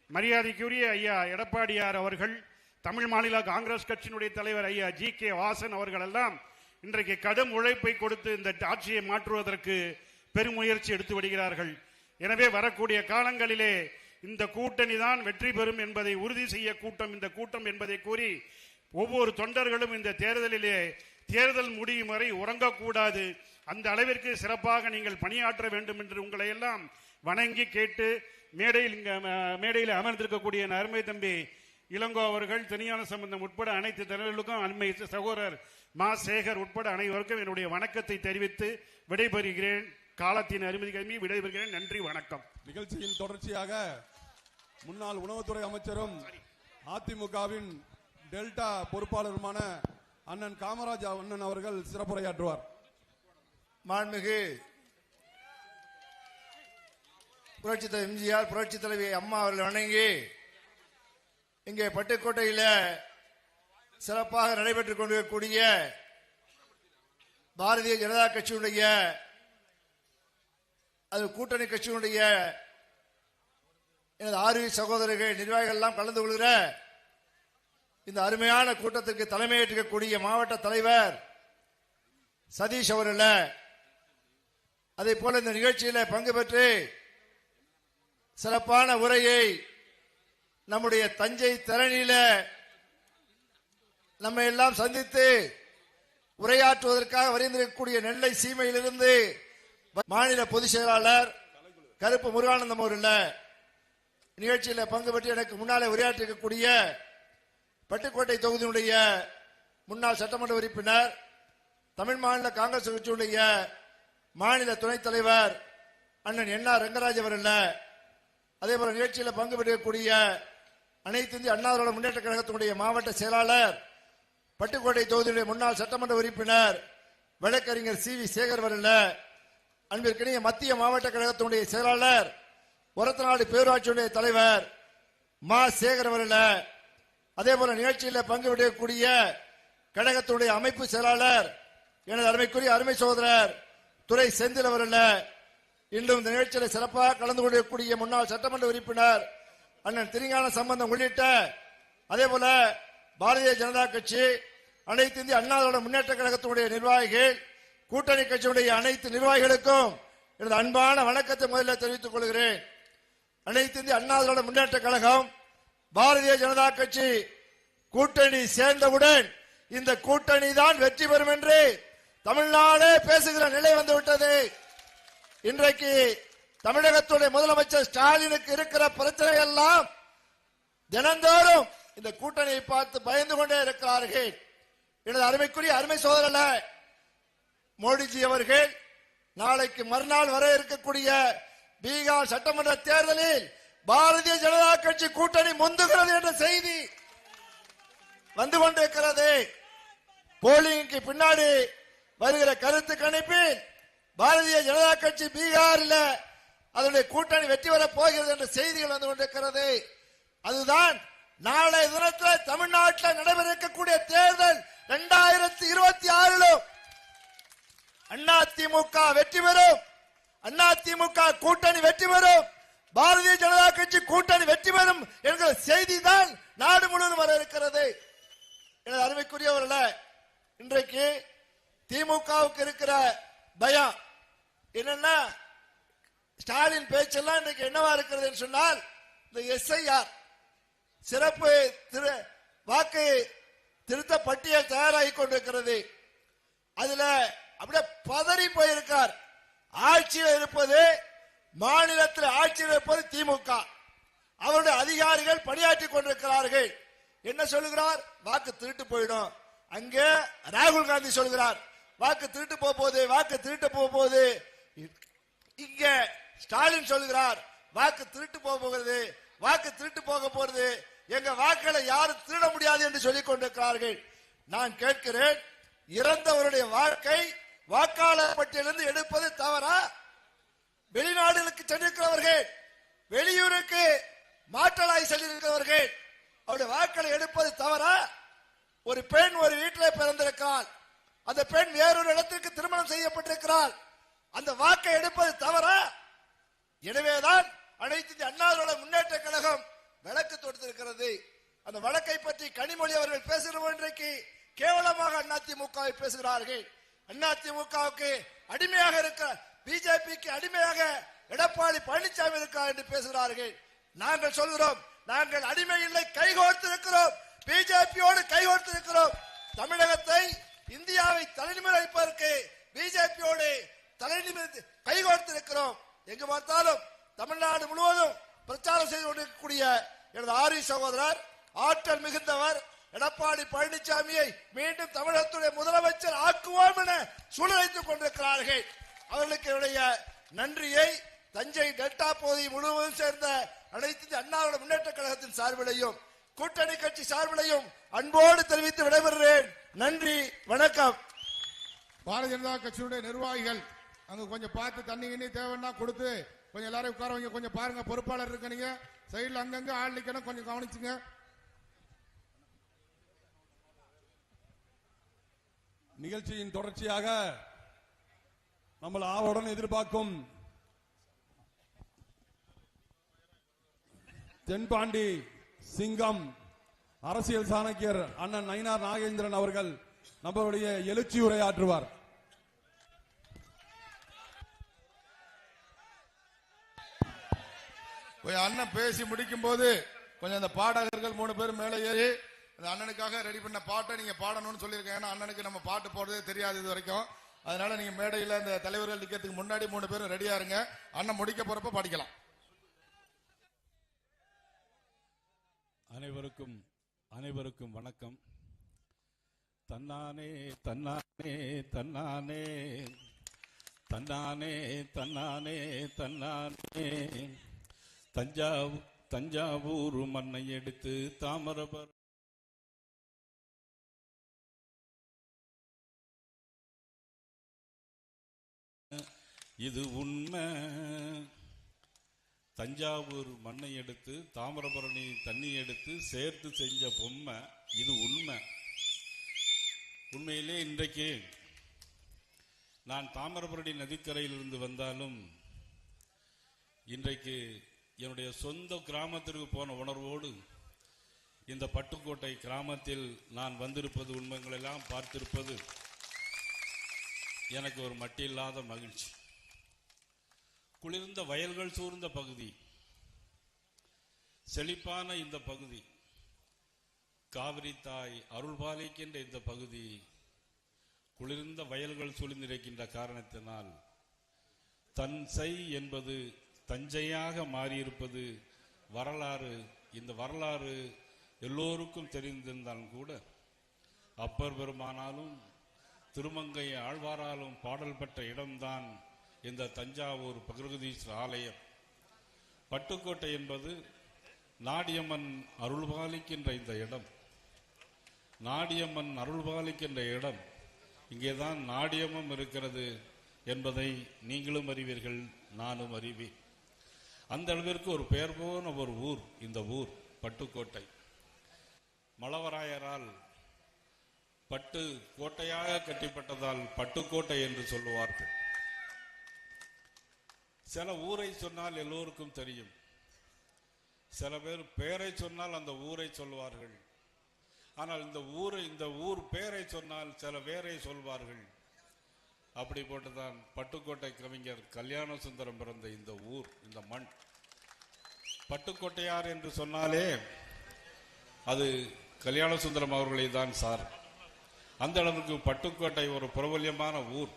Speaker 5: மரியாதைக்குரிய ஐயா எடப்பாடியார் அவர்கள் தமிழ் மாநில காங்கிரஸ் கட்சியினுடைய தலைவர் ஐயா ஜி.கே. வாசன் அவர்கள் எல்லாம் இன்றைக்கு கடும் உழைப்பை கொடுத்து இந்த ஆட்சியை மாற்றுவதற்கு பெருமுயற்சி எடுத்து வருகிறார்கள். எனவே வரக்கூடிய காலங்களிலே இந்த கூட்டணி தான் வெற்றி பெறும் என்பதை உறுதி செய்ய இந்த கூட்டம் என்பதை கூறி ஒவ்வொரு தொண்டர்களும் இந்த தேர்தலிலே தேர்தல் முடியும் வரை உறங்கக்கூடாது, அந்த அளவிற்கு சிறப்பாக நீங்கள் பணியாற்ற வேண்டும் என்று உங்களை எல்லாம் வணங்கி கேட்டு மேடையில் அமர்ந்திருக்கக்கூடிய அருமை தம்பி இளங்கோ அவர்கள், தெனியான சம்பந்தம் உட்பட அனைத்து தலைவர்களுக்கும், அண்மை சகோதரர் மா சேகர் உட்பட அனைவருக்கும் என்னுடைய வணக்கத்தை தெரிவித்து விடைபெறுகிறேன். காலத்தின் அனுமதி கம்மி விடைபெறுகிறேன். நன்றி, வணக்கம்.
Speaker 4: நிகழ்ச்சியின் தொடர்ச்சியாக முன்னாள் உணவுத்துறை அமைச்சரும் அதிமுகவின் டெல்டா பொறுப்பாளருமான அண்ணன் காமராஜ் அண்ணன் அவர்கள் சிறப்புரையாற்றுவார்.
Speaker 6: மாண்புமிகு புரட்சித் தலைவர் எம்ஜிஆர், புரட்சித் தலைவி அம்மா அவர்கள் வணங்கி இங்கே பட்டுக்கோட்டையில் சிறப்பாக நடைபெற்றுக் கொண்டிருக்கக்கூடிய பாரதிய ஜனதா கட்சியினுடைய அது கூட்டணி கட்சியினுடைய எனது ஆர்வி சகோதரர்கள் நிர்வாகிகள் எல்லாம் கலந்து கொள்கிற இந்த அருமையான கூட்டத்திற்கு தலைமையேற்கக்கூடிய மாவட்ட தலைவர் சதீஷ் அவர்கள், அதே போல இந்த நிகழ்ச்சியில் பங்கு பெற்று சிறப்பான உரையை நம்முடைய தஞ்சை தரணியில நம்மை எல்லாம் சந்தித்து உரையாற்றுவதற்காக வருகின்றக்கூடிய நெல்லை சீமையிலிருந்து மாநில பொதுச் செயலாளர் கருப்பு முருகானந்தம் அவர்கள் நிகழ்ச்சியில் பங்கு பெற்று எனக்கு முன்னாலே உரையாற்றிருக்கக்கூடிய பட்டுக்கோட்டை தொகுதியினுடைய முன்னாள் சட்டமன்ற உறுப்பினர், தமிழ் மாநில காங்கிரஸ் கட்சியுடைய மாநில துணைத் தலைவர் அண்ணன் என்.ஆர். ரங்கராஜ் அவர்கள், அதே போல நிகழ்ச்சியில் பங்கு பெற்றக்கூடிய அனைத்து இந்திய அண்ணா திராவிட முன்னேற்ற கழகத்தினுடைய மாவட்ட செயலாளர், பட்டுக்கோட்டை தொகுதியுடைய முன்னாள் சட்டமன்ற உறுப்பினர் வழக்கறிஞர் சி.வி. சேகர் அவர்கள், அன்பிற்கினிய மத்திய மாவட்ட கழகத்தினுடைய செயலாளர், ஒரத்தநாடு பேரூராட்சியுடைய தலைவர் மா சேகர் அவர்கள், அதே போல நிகழ்ச்சியில் பங்கு பெறக்கூடிய கழகத்தினுடைய அமைப்பு செயலாளர் எனது அருமைக்குரிய அருமை சகோதரர் துரை செந்தில் அவர்கள், இன்றும் இந்த நிகழ்ச்சியில் சிறப்பாக கலந்து கொள்ளக்கூடிய முன்னாள் சட்டமன்ற உறுப்பினர் அண்ணன் திருஞான சம்பந்தம் உள்ளிட்ட அதே போல பாரதிய ஜனதா கட்சி, அனைத்து இந்திய அண்ணா திராவிட முன்னேற்ற கழகத்தினுடைய நிர்வாகிகள், கூட்டணி கட்சியுடைய அனைத்து நிர்வாகிகளுக்கும் எனது அன்பான வணக்கத்தை முதலில் தெரிவித்துக் கொள்கிறேன். அனைத்து இந்திய அண்ணா திராவிட முன்னேற்ற கழகம், பாரதிய ஜனதா கட்சி கூட்டணி சேர்ந்தவுடன் இந்த கூட்டணி தான் வெற்றி பெறும் என்று தமிழ்நாடே பேசுகிற நிலை வந்துவிட்டது. இன்றைக்கு தமிழகத்துடைய முதலமைச்சர் ஸ்டாலினுக்கு இருக்கிற பிரச்சனை எல்லாம் தினந்தோறும் இந்த கூட்டணியை பார்த்து பயந்து கொண்டே இருக்கிறார்கள். எனது அருமைக்குரிய அருமை சோதரர் மோடிஜி அவர்கள் நாளைக்கு மறுநாள் வர இருக்கக்கூடிய பீகார் சட்டமன்ற தேர்தலில் பாரதிய ஜனதா கட்சி கூட்டணி முந்துகிறது என்ற செய்தி வந்து கொண்டிருக்கிறது. போலிங்க்கு பின்னாடி வருகிற கருத்து கணிப்பில் பாரதிய ஜனதா கட்சி பீகாரில் அதனுடைய கூட்டணி வெற்றி பெறப் போகிறது என்ற செய்திகள் வந்து கொண்டிருக்கிறது. அதுதான் நாளை தினத்தில் தமிழ்நாட்டில் நடைபெற இருக்கக்கூடிய தேர்தல் 2026 அதிமுக வெற்றி பெறும், அதிமுக கூட்டணி வெற்றி பெறும், பாரதிய ஜனதா கட்சி கூட்டணி வெற்றி பெறும் என்கிற செய்தி தான் நாடு முழுவதும் வர இருக்கிறது. எனது அருமைக்குரியவர்களே, இன்றைக்கு திமுகவுக்கு இருக்கிற பயம் என்னன்னா, ஸ்டாலின் பேச்செல்லாம் இன்றைக்கு என்னவா இருக்கிறது என்று சொன்னால், இந்த எஸ்ஐஆர் சிறப்பு வாக்கு திருத்த பட்டியல் தயாராகி கொண்டிருக்கிறது. அதுல அப்படியே பதறி போயிருக்கார். ஆட்சியில் இருப்பது, மாநிலத்தில் ஆட்சியில் இருப்பது திமுக. அவருடைய அதிகாரிகள் பணியாற்றி கொண்டிருக்கிறார்கள். என்ன சொல்லுகிறார்? வாக்கு திருட்டு போயிடும். அங்கே ராகுல் காந்தி சொல்கிறார் வாக்கு திருட்டு போகுது, வாக்கு திருட்டு போகுது. இங்க ஸ்டாலின் சொல்கிறார் வாக்கு திருட்டு போகிறது, வாக்கு திருட்டு போக போறது, எங்க வாக்களை யாரும் திருட முடியாது என்று சொல்லிக் கொண்டிருக்கிறார்கள். நான் கேட்கிறேன், இறந்தவருடைய வாழ்க்கை வாக்காளர் பட்டியலிருந்து எடுப்பது தவறா? வெளிநாடுகளுக்கு சென்றிருக்கிறவர்கள், வெளியூருக்கு மாற்றலாய் சென்றிருக்கிறவர்கள், அவருடைய வாக்களை எடுப்பது தவறா? ஒரு பெண் ஒரு வீட்டில் பிறந்திருக்கிறாள், அந்த பெண் வேறொரு இடத்திற்கு திருமணம் செய்யப்பட்டிருக்கிறாள், அந்த வாக்கை எடுப்பது தவறா? எனவேதான் அனைத்து இந்திய அண்ணா திராவிட முன்னேற்ற கழகம் வழக்கு தொடுத்திருக்கிறது. அந்த வழக்கை பற்றி கனிமொழி கேவலமாக அதிமுகவை பேசுகிறார்கள். அதிமுகவுக்கு அடிமையாக இருக்கிற பிஜேபிக்கு அடிமையாக எடப்பாடி பழனிசாமி இருக்கிறார் என்று பேசுகிறார்கள். நாங்கள் சொல்கிறோம், நாங்கள் அடிமை இல்லை, கைகோர்த்து இருக்கிறோம், பிஜேபியோடு கைகோர்த்து இருக்கிறோம். தமிழகத்தை இந்தியாவை தலைநிமிர்ப்பதற்கு பிஜேபியோடு கைகோர்த்து இருக்கிறோம். எங்கு பார்த்தாலும் தமிழ்நாடு முழுவதும் பிரச்சாரம் செய்து கொண்டிருக்கக்கூடிய எனது ஆரி சகோதரர், ஆற்றல் மிகுந்தவர் எடப்பாடி பழனிசாமியை மீண்டும் தமிழகத்துடைய முதலமைச்சர் ஆக்குவோம் என சூழலைத்துக் கொண்டிருக்கிறார்கள். அவர்களுக்கு என்னுடைய நன்றியை தஞ்சை டெல்டா பகுதி முழுவதும் சேர்ந்த அனைத்து அண்ணா முன்னேற்ற கழகத்தின் சார்பிலையும் கூட்டணி கட்சி சார்பிலையும் அன்போடு தெரிவித்து விடைபெறுகிறேன். நன்றி, வணக்கம்.
Speaker 1: பாரதிய ஜனதா கட்சியுடைய நிர்வாகிகள் அங்க கொஞ்சம் பார்த்து தண்ணி கிண்ணி தேவைன்னா கொடுத்து கொஞ்சம் எல்லாரும் உட்கார வைங்க. கொஞ்சம் பாருங்க, பொறுப்பாளர் இருக்க நீங்க சைடுல அங்கங்க ஆள் நிக்கணும், கொஞ்சம் கவனிச்சுங்க.
Speaker 4: நிகழ்ச்சியின் தொடர்ச்சியாக நம்மள ஆவலுடன் எதிர்பார்க்கும் தென்பாண்டி சிங்கம் அரசியல் சாணக்கியர் அண்ணன் நயினார் நாகேந்திரன் அவர்கள் நம்மளுடைய எழுச்சி உரையாற்றுவார்.
Speaker 1: அண்ணன் பேசி முடிக்கும் போது கொஞ்சம் அந்த பாடகர்கள் 3 பேர் மேலே ஏறி அந்த அண்ணனுக்காக ரெடி பண்ண பாட்டை நீங்க பாடணும்னு சொல்லியிருக்கேன். ஏன்னா அண்ணனுக்கு நம்ம பாட்டு போடுறதே தெரியாது இது வரைக்கும். அதனால நீங்க மேடையில் இந்த தலைவர்கள் நிக்கிறதுக்கு முன்னாடி 3 பேரும் ரெடியா இருங்க. அண்ணன் முடிக்க போறப்ப படிக்கலாம்.
Speaker 7: அனைவருக்கும் வணக்கம். தன்னானே தன்னானே தன்னானே தன்னானே தன்னானே தன்னானே தஞ்சாவூர் மண்ணை எடுத்து தாமிரபரணி இது உண்மை. தஞ்சாவூர் மண்ணை எடுத்து தாமிரபரணி தண்ணி எடுத்து சேர்த்து செஞ்ச பொம்மை இது உண்மை. உண்மையிலே இன்றைக்கு நான் தாமிரபரணி நதிக்கரையிலிருந்து வந்தாலும் இன்றைக்கு என்னுடைய சொந்த கிராமத்திற்கு போன உணர்வோடு இந்த பட்டுக்கோட்டை கிராமத்தில் நான் வந்திருப்பது, உண்மைகளெல்லாம் பார்த்திருப்பது எனக்கு ஒரு மட்டில்லாத மகிழ்ச்சி. குளிர்ந்த வயல்கள் சூழ்ந்த பகுதி, செழிப்பான இந்த பகுதி, காவிரி தாய் அருள்பாலிக்கின்ற இந்த பகுதி, குளிர்ந்த வயல்கள் சூழ்ந்திருக்கின்ற காரணத்தினால் தஞ்சை என்பது தஞ்சையாக மாறியிருப்பது வரலாறு. இந்த வரலாறு எல்லோருக்கும் தெரிந்திருந்தாலும் கூட அப்பர் பெருமானாலும் திருமங்கை ஆழ்வாராலும் பாடல் பெற்ற இடம்தான் இந்த தஞ்சாவூர் பகவதீஸ்வரர் ஆலயம். பட்டுக்கோட்டை என்பது நாடியம்மன் அருள்பாலிக்கின்ற இந்த இடம். நாடியம்மன் அருள்பாலிக்கின்ற இடம். இங்கேதான் நாடியம்மன் இருக்கிறது என்பதை நீங்களும் அறிவீர்கள், நானும் அறிவேன். அந்த அளவிற்கு ஒரு பெயர் போன ஒரு ஊர் இந்த ஊர் பட்டுக்கோட்டை. மழவராயரால் பட்டு கோட்டையாக கட்டிப்பட்டதால் பட்டுக்கோட்டை என்று சொல்லுவார்கள். சில ஊரை சொன்னால் எல்லோருக்கும் தெரியும், சில பேர் பெயரை சொன்னால் அந்த ஊரை சொல்வார்கள். ஆனால் இந்த ஊர் பெயரை சொன்னால் சில பேரை சொல்வார்கள். அப்படி போட்டுதான் பட்டுக்கோட்டை கவிஞர் கல்யாண சுந்தரம் பிறந்த இந்த ஊர், இந்த மண். பட்டுக்கோட்டையார் என்று சொன்னாலே அது கல்யாண சுந்தரம் அவர்களை தான் சார். அந்த அளவுக்கு பட்டுக்கோட்டை ஒரு பிரபல்யமான ஊர்.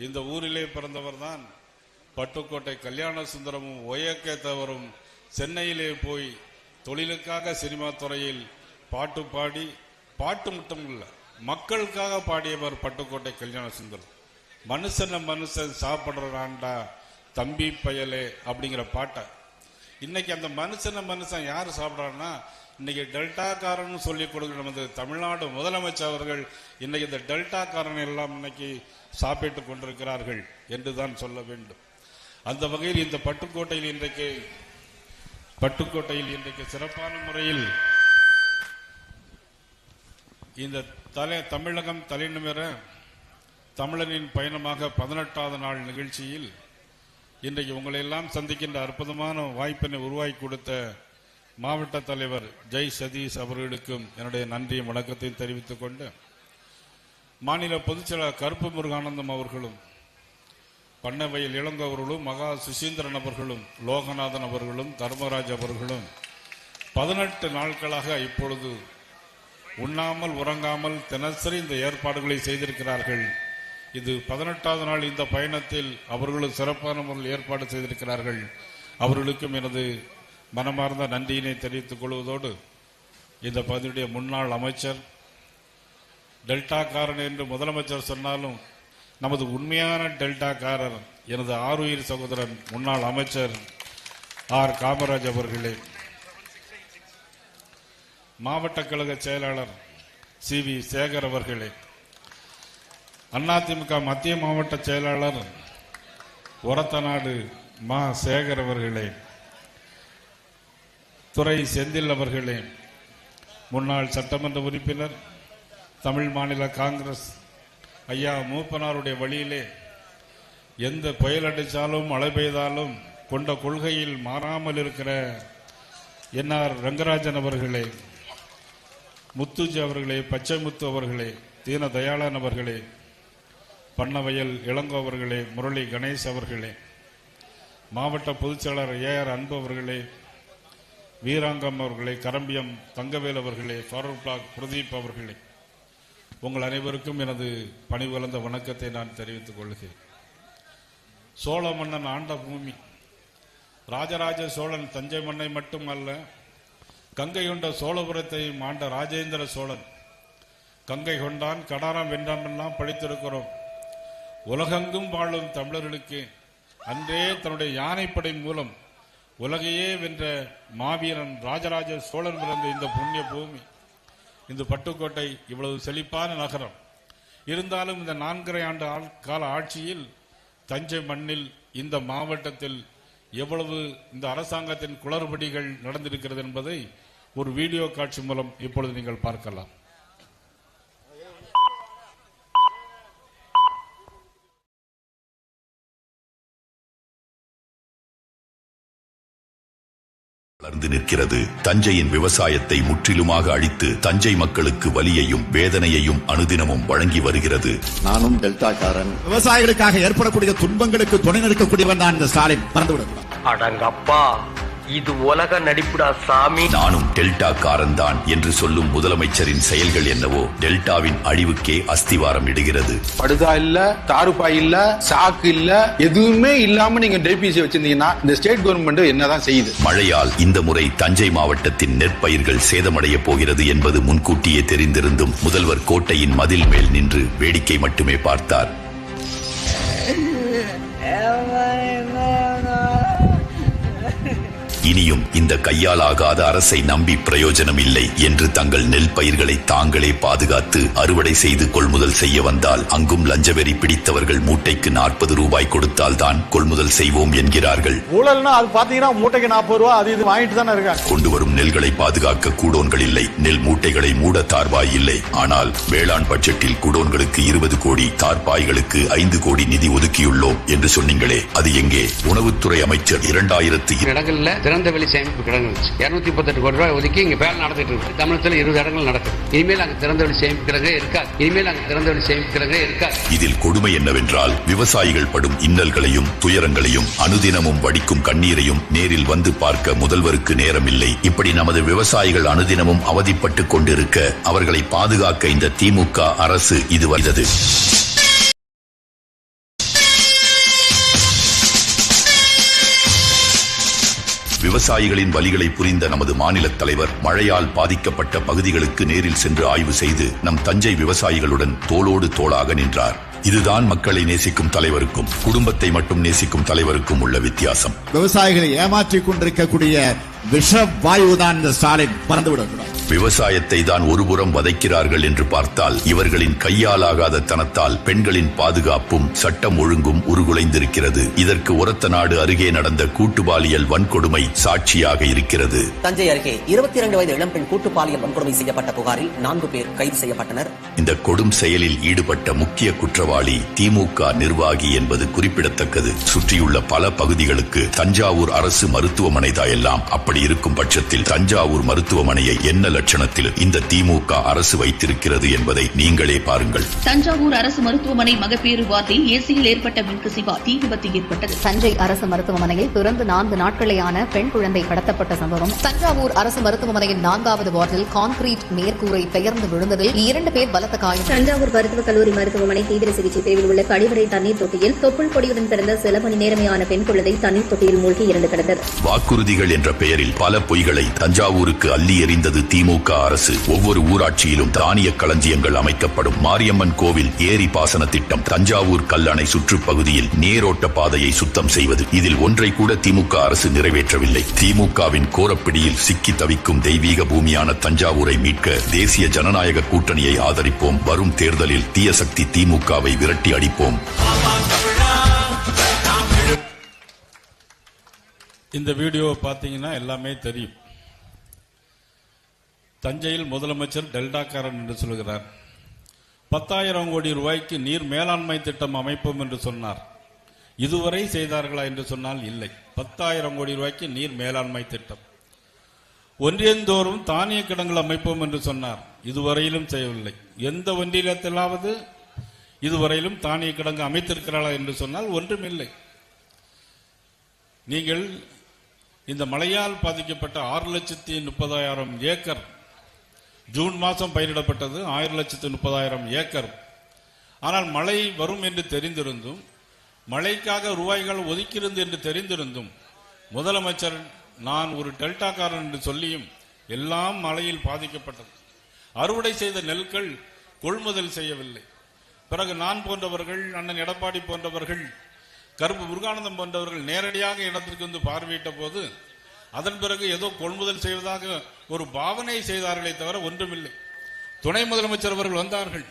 Speaker 7: இந்த ஊரிலே பிறந்தவர் தான் பட்டுக்கோட்டை கல்யாண சுந்தரமும் ஒயக்கேத்தவரும். சென்னையிலே போய் தொழிலுக்காக சினிமா துறையில் பாட்டு பாடி, பாட்டு மட்டும் இல்லை மக்களுக்காக பாடியவர் பட்டுக்கோட்டை கல்யாண சுந்தரம். மனுஷன் சாப்பிடுறான்டா தம்பி பயலே அப்படிங்கிற பாட்டை இன்னைக்கு அந்த மனுஷன் யாரு சாப்பிட்றான்னா இன்னைக்கு டெல்டாக்காரன் சொல்லி கொடுக்குற நமது தமிழ்நாடு முதலமைச்சர் அவர்கள் இன்னைக்கு இந்த டெல்டாக்காரன் எல்லாம் இன்னைக்கு சாப்பிட்டுக் கொண்டிருக்கிறார்கள் என்றுதான் சொல்ல வேண்டும். அந்த வகையில் இந்த பட்டுக்கோட்டையில் இன்றைக்கு சிறப்பான முறையில் இந்த தமிழகம் தலைநிமிர தமிழனின் பயணமாக 18வது நாள் நிகழ்ச்சியில் இன்றைக்கு உங்களை எல்லாம் சந்திக்கின்ற அற்புதமான வாய்ப்பினை உருவாக்கி கொடுத்த மாவட்ட தலைவர் ஜெய் சதீஷ் அவர்களுக்கும் என்னுடைய நன்றியும் வணக்கத்தையும் தெரிவித்துக் கொண்டு மாநில பொதுச்செயலாளர் கருப்பு முருகானந்தம் அவர்களும், பண்ணவயல் இளங்கோ அவர்களும், மகா சுசீந்திரன் அவர்களும், லோகநாதன் அவர்களும், தர்மராஜ் அவர்களும் 18 நாட்களாக இப்பொழுது உண்ணாமல் உறங்காமல் தினசரி இந்த ஏற்பாடுகளை செய்திருக்கிறார்கள். இது 18வது நாள். இந்த பயணத்தில் அவர்களும் சிறப்பான முறையில் ஏற்பாடு செய்திருக்கிறார்கள். அவர்களுக்கும் எனது மனமார்ந்த நன்றியினை தெரிவித்துக் கொள்வதோடு, இந்த பகுதியுடைய முன்னாள் அமைச்சர், டெல்டாக்காரன் என்று முதலமைச்சர் சொன்னாலும் நமது உண்மையான டெல்டாக்காரர் எனது ஆருயிர் சகோதரன் முன்னாள் அமைச்சர் ஆர் காமராஜ் அவர்களே, மாவட்ட கழக செயலாளர் சி.வி. சேகர் அவர்களே, அதிமுக மத்திய மாவட்ட செயலாளர் ஒரத்தநாடு மா. சேகர் அவர்களே, துரை செந்தில் அவர்களே, முன்னாள் சட்டமன்ற உறுப்பினர், தமிழ் மாநில காங்கிரஸ் ஐயா மூப்பனாருடைய வழியிலே எந்த புயல் அடித்தாலும் மழை பெய்தாலும் கொண்ட கொள்கையில் மாறாமல் இருக்கிற என்ஆர் ரங்கராஜன் அவர்களே, முத்துஜி அவர்களே, பச்சைமுத்து அவர்களே, தீன தயாளன் அவர்களே, பண்ணவயல் இளங்கோ அவர்களே, முரளி கணேஷ் அவர்களே, மாவட்ட பொதுச்செயலாளர் ஏஆர் அன்பு அவர்களே, வீராங்கம் அவர்களே, கரம்பியம் தங்கவேல் அவர்களே, ஃபாரூக் பிளாக் பிரதீப் அவர்களே, உங்கள் அனைவருக்கும் எனது பணிவளர்ந்த வணக்கத்தை நான் தெரிவித்துக் கொள்கிறேன். சோழ மன்னன் ஆண்ட பூமி. ராஜராஜ சோழன் தஞ்சை மண்ணை மட்டுமல்ல, கங்கை கொண்ட சோழபுரத்தை ஆண்ட ராஜேந்திர சோழன். கங்கை கொண்டான், கடாரம் வென்றான் எல்லாம் படித்திருக்கிறோம். உலகெங்கும் வாழும் தமிழர்களுக்கு அன்றே தன்னுடைய யானைப்படை மூலம் உலகையே வென்ற மாவீரன் ராஜராஜ சோழன் பிறந்த இந்த புண்ணிய பூமி, இந்த பட்டுக்கோட்டை இவ்வளவு செழிப்பான நகரம் இருந்தாலும் இந்த 4.5 ஆண்டு கால ஆட்சியில் தஞ்சை மண்ணில் இந்த மாவட்டத்தில் எவ்வளவு இந்த அரசாங்கத்தின் குளறுபடிகள் நடந்திருக்கிறது என்பதை ஒரு வீடியோ காட்சி மூலம் இப்பொழுது நீங்கள் பார்க்கலாம்.
Speaker 8: வளர்ந்து நிற்கிறது. தஞ்சையின் விவசாயத்தை முற்றிலுமாக அழித்து தஞ்சை மக்களுக்கு வலியையும் வேதனையையும் அனுதினமும் வழங்கி வருகிறது.
Speaker 9: நானும் டெல்டாக்காரன். விவசாயிகளுக்காக ஏற்படக்கூடிய துன்பங்களுக்கு துணை நிற்கக்கூடியவன் தான் இந்த ஸ்டாலின். மறந்துவிடக்கூடாது.
Speaker 10: அடங்கப்பா, இது உலக நடிப்புடா சாமி.
Speaker 8: நானும் டெல்டாக்காரன் தான் என்று சொல்லும் முதலமைச்சரின் செயல்கள் என்னவோ டெல்டாவின் அழிவுக்கே அஸ்திவாரம் இடுகிறது.
Speaker 4: படுதா இல்ல, தாருப்பாய் இல்ல, சாக்கு இல்ல, எதுவுமே இல்லாம நீங்க டெபிசி வச்சிருந்தீங்கன்னா இந்த ஸ்டேட் கவர்மெண்ட் என்னதான் செய்யுது?
Speaker 8: மழையால் இந்த முறை தஞ்சை மாவட்டத்தின் நெற்பயிர்கள் சேதமடைய போகிறது என்பது முன்கூட்டியே தெரிந்திருந்தும் முதல்வர் கோட்டையின் மதில் மேல் நின்று வேடிக்கை மட்டுமே பார்த்தார். இனியும் இந்த கையாலாகாத அரசை நம்பி பிரயோஜனம் இல்லை என்று தங்கள் நெல் பயிர்களை தாங்களே பாதுகாத்து அறுவடை செய்து கொள்முதல் செய்ய வந்தால் அங்கும் லஞ்சவெறி பிடித்தவர்கள் மூட்டைக்கு 40 ரூபாய் கொடுத்தால் தான் கொள்முதல் செய்வோம் என்கிறார்கள்.
Speaker 6: ஊழல்னா அது பாத்தீங்கன்னா மூட்டைக்கு 40 ரூபாய், அது இது வாங்கிட்டு தானே இருக்காங்க.
Speaker 8: கொண்டு வரும் நெல்களை பாதுகாக்க கூடோன்கள் இல்லை, நெல் மூட்டைகளை மூட தார்பாய் இல்லை. ஆனால் வேளாண் பட்ஜெட்டில் கூடோன்களுக்கு 20 கோடி, தார்பாய்களுக்கு 5 கோடி நிதி ஒதுக்கியுள்ளோம் என்று சொன்னீங்களே, அது எங்கே? உணவுத்துறை அமைச்சர் 2000
Speaker 10: இடங்கள்ல திறந்தவெளி சேமிப்பு கிடங்கு 238 கோடி ரூபாய் ஒதுக்கி இங்க வேலை நடத்திட்டு இருக்கு. தமிழகத்தில் 20 இடங்கள் நடக்குது. இனிமேல் அங்க திறந்தவெளி சேமிப்பு கிடங்கே இருக்காது.
Speaker 8: இதில் கொடுமை என்னவென்றால் விவசாயிகள் படும் இன்னல்களையும் துயரங்களையும் அனுதினமும் வடிக்கும் கண்ணீரையும் நேரில் வந்து பார்க்க முதல்வருக்கு நேரமில்லை. இப்படி நமது விவசாயிகள் அனுதினமும் அவதிப்பட்டு கொண்டிருக்க அவர்களை பாதுகாக்க இந்த திமுக அரசு இது வந்தது. விவசாயிகளின் வலிகளை புரிந்த நமது மாநில தலைவர் மழையால் பாதிக்கப்பட்ட பகுதிகளுக்கு நேரில் சென்று ஆய்வு செய்து நம் தஞ்சை விவசாயிகளுடன் தோளோடு தோளாக நின்றார். இதுதான் மக்களை நேசிக்கும் தலைவருக்கும் குடும்பத்தை மட்டும் நேசிக்கும் தலைவருக்கும் உள்ள வித்தியாசம்.
Speaker 6: விவசாயிகளை ஏமாற்றிக் கொண்டிருக்கக்கூடிய விஷ வாயுதான் இந்த ஸ்டாலின். மறந்துவிடக்கூடாது.
Speaker 8: விவசாயத்தை தான் ஒருபுறம் வதைக்கிறார்கள் என்று பார்த்தால் இவர்களின் கையாலாகாத தனத்தால் பெண்களின் பாதுகாப்பும் சட்டம் ஒழுங்கும் உருகுலைந்திருக்கிறது. இதற்கு ஒரத்தநாடு அருகே நடந்த கூட்டுப்பாலியல் வன்கொடுமை சாட்சியாக இருக்கிறது.
Speaker 11: தஞ்சை அருகே 22 வயது இளம்பெண் கூட்டுப்பாலியல் வன்கொடுமை செய்யப்பட்ட புகாரில் 4 பேர் கைது செய்யப்பட்டனர்.
Speaker 8: இந்த கொடும் செயலில் ஈடுபட்ட முக்கிய குற்றவாளி குற்றவாளி திமுக நிர்வாகி என்பது குறிப்பிடத்தக்கது. சுற்றியுள்ள பல பகுதிகளுக்கு தஞ்சாவூர் அரசு மருத்துவமனை தான் எல்லாம். அப்படி இருக்கும் பட்சத்தில் தஞ்சாவூர் மருத்துவமனையை என்ன லட்சணத்தில் இந்த திமுக அரசு வைத்திருக்கிறது என்பதை நீங்களே பாருங்கள்.
Speaker 12: தஞ்சாவூர் அரசு மருத்துவமனை மகப்பேறு வார்டில் ஏசியில் ஏற்பட்ட மின்கசிவால் தீ விபத்து ஏற்பட்டது.
Speaker 13: தஞ்சை அரசு மருத்துவமனையில் பிறந்து 4 நாட்களேயான பெண் குழந்தை கடத்தப்பட்ட சம்பவம். தஞ்சாவூர் அரசு மருத்துவமனையின் 4வது வார்டில் கான்கிரீட் மேற்கூரை பெயர்ந்து விழுந்ததில் 2 பேர் பலத்த காயம்.
Speaker 12: தஞ்சாவூர் மருத்துவக் கல்லூரி மருத்துவமனை தீவிர சிகிச்சை பிரிவில் உள்ள கழிவறை தண்ணீர் தொட்டியில் தொப்புள் கொடியுடன் பிறந்த சில மணி நேரமையான பெண் குழந்தை தண்ணீர் தொட்டியில் மூழ்கி இறந்து கிடந்தது.
Speaker 8: வாக்குறுதிகள் என்ற பெயரில் பல பொய்களை தஞ்சாவூருக்கு அள்ளி எறிந்தது திமுக அரசு. ஒவ்வொரு ஊராட்சியிலும் தானிய களஞ்சியங்கள் அமைக்கப்படும். மாரியம்மன் கோவில் ஏரி பாசன திட்டம், தஞ்சாவூர் கல்லணை சுற்றுப்பகுதியில் நேரோட்ட பாதையை சுத்தம் செய்வது, இதில் ஒன்றை கூட திமுக அரசு நிறைவேற்றவில்லை. திமுகவின் கோரப்பிடியில் சிக்கி தவிக்கும் தெய்வீக பூமியான தஞ்சாவூரை மீட்க தேசிய ஜனநாயக கூட்டணியை ஆதரிப்போம். வரும் தேர்தலில் தீய சக்தி திமுகவை விரட்டி அடிப்போம்.
Speaker 7: இந்த வீடியோவை பார்த்தீங்கன்னா எல்லாமே தெரியும். தஞ்சையில் முதலமைச்சர் டெல்டாக்காரன் என்று சொல்கிறார். 10,000 கோடி ரூபாய்க்கு நீர் மேலாண்மை திட்டம் அமைப்போம் என்று சொன்னார். இதுவரை செய்தார்களா என்று சொன்னால் இல்லை. 10,000 கோடி ரூபாய்க்கு நீர் மேலாண்மை திட்டம். ஒன்றியந்தோறும் தானிய கிடங்குகள் அமைப்போம் என்று சொன்னார். இதுவரையிலும் செய்யவில்லை. எந்த ஒன்றியத்திலாவது இதுவரையிலும் தானிய கிடங்கு அமைத்திருக்கிறார்களா என்று சொன்னால் ஒன்றுமில்லை. நீங்கள் இந்த மழையால் பாதிக்கப்பட்ட 6,30,000 ஏக்கர் ஜூன் மாதம் பயிரிடப்பட்டது. 6,30,000 ஏக்கர். ஆனால் மழை வரும் என்று தெரிந்திருந்தும், மழைக்காக ரூபாய்கள் ஒதுக்கியிருந்து என்று தெரிந்திருந்தும், முதலமைச்சர் நான் ஒரு டெல்டாக்காரன் என்று சொல்லியும் எல்லாம் மழையில் பாதிக்கப்பட்டது. அறுவடை செய்த நெல்கள் கொள்முதல் செய்யவில்லை. பிறகு நான் போன்றவர்கள், அண்ணன் எடப்பாடி போன்றவர்கள், கருப்பு முருகானந்தம் போன்றவர்கள் நேரடியாக இடத்திற்கு வந்து பார்வையிட்ட போது அதன் பிறகு ஏதோ கொள்முதல் செய்வதாக ஒரு பாவனை செய்தார்களே தவிர ஒன்றுமில்லை. துணை முதலமைச்சர் அவர்கள் வந்தார்கள்.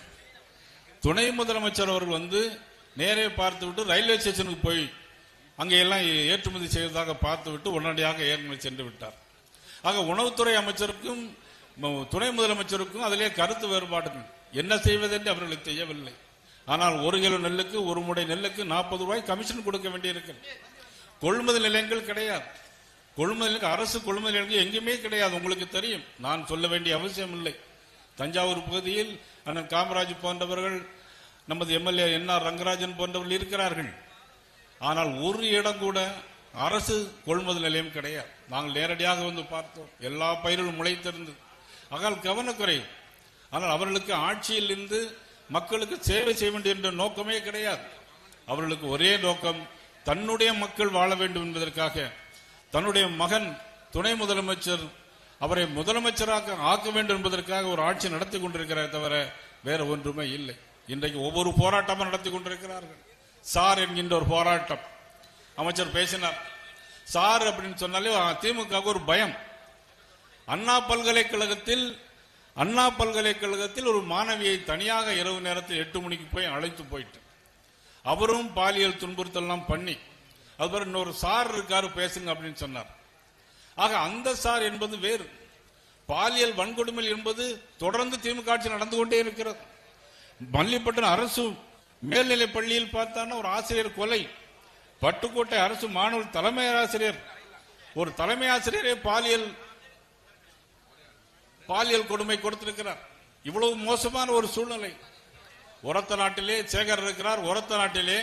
Speaker 7: துணை முதலமைச்சர் அவர்கள் வந்து நேரே பார்த்துவிட்டு ரயில்வே ஸ்டேஷனுக்கு போய் அங்கே எல்லாம் ஏற்றுமதி செய்வதாக பார்த்துவிட்டு உடனடியாக ஏற்றுமதி சென்று விட்டார். ஆக உணவுத்துறை அமைச்சருக்கும் துணை முதலமைச்சருக்கும் அதிலே கருத்து வேறுபாடுகள். என்ன செய்வதென்று அவர்களுக்கு தெரியவில்லை. ஆனால் 1 கிலோ நெல்லுக்கு 1 மூடை நெல்லுக்கு 40 ரூபாய் கமிஷன் கொடுக்க வேண்டியிருக்கிறது. கொள்முதல் நிலையங்கள் கிடையாது. கொள்முதலுக்கு அரசு கொள்முதல் நிலையங்கள் எங்குமே கிடையாது. உங்களுக்கு தெரியும், நான் சொல்ல வேண்டிய அவசியம் இல்லை. தஞ்சாவூர் பகுதியில் அண்ணன் காமராஜ் போன்றவர்கள், நமது எம்எல்ஏ என்ஆர் ரங்கராஜன் போன்றவர்கள் இருக்கிறார்கள். ஆனால் ஒரு இடம் கூட அரசு கொள்முதல் நிலையம் கிடையாது. நாங்கள் நேரடியாக வந்து பார்த்தோம். எல்லா பயிர்களும் முளைத்திருந்தது. ஆகால் கவனக்குறைவு. ஆனால் அவர்களுக்கு ஆட்சியில் இருந்து மக்களுக்கு சேவை செய்ய வேண்டும் என்ற நோக்கமே கிடையாது. அவர்களுக்கு ஒரே நோக்கம், தன்னுடைய மக்கள் வாழ வேண்டும் என்பதற்காக தன்னுடைய மகன் துணை முதலமைச்சர் அவரை முதலமைச்சராக ஆக்க வேண்டும் என்பதற்காக ஒரு ஆட்சி நடத்தி கொண்டிருக்கிறார் தவிர வேற ஒன்றுமே இல்லை. இன்றைக்கு ஒவ்வொரு போராட்டமும் நடத்தி கொண்டிருக்கிறார்கள். சார் என்கின்ற ஒரு போராட்டம். அமைச்சர் பேசினார். சார் அப்படின்னு சொன்னாலே திமுக ஒரு பயம். அண்ணா பல்கலைக்கழகத்தில் ஒரு மாணவியை தனியாக இரவு நேரத்தில் 8 மணிக்கு போய் அழைத்து போயிட்டு அவரும் பாலியல் துன்புறுத்தலாம் பண்ணி அதுபோல இன்னொரு சார் இருக்காரு பேசுங்க அப்படின்னு சொன்னார். ஆக அந்த சார் என்பது வேறு. பாலியல் வன்கொடுமை என்பது தொடர்ந்து திமுக ஆட்சி நடந்து கொண்டே இருக்கிறது. மல்லிப்பட்டினம் அரசு மேல்நிலை பள்ளியில் பார்த்தான ஒரு ஆசிரியர் கொலை. பட்டுக்கோட்டை அரசு மாணவர் தலைமை ஆசிரியர், ஒரு தலைமை ஆசிரியரே பாலியல் கொடுமை கொடுத்திருக்கிறார். இவ்வளவு மோசமான ஒரு சூழ்நிலை. ஒரத்த நாட்டிலே சேகர் இருக்கிறார். ஒரத்த நாட்டிலே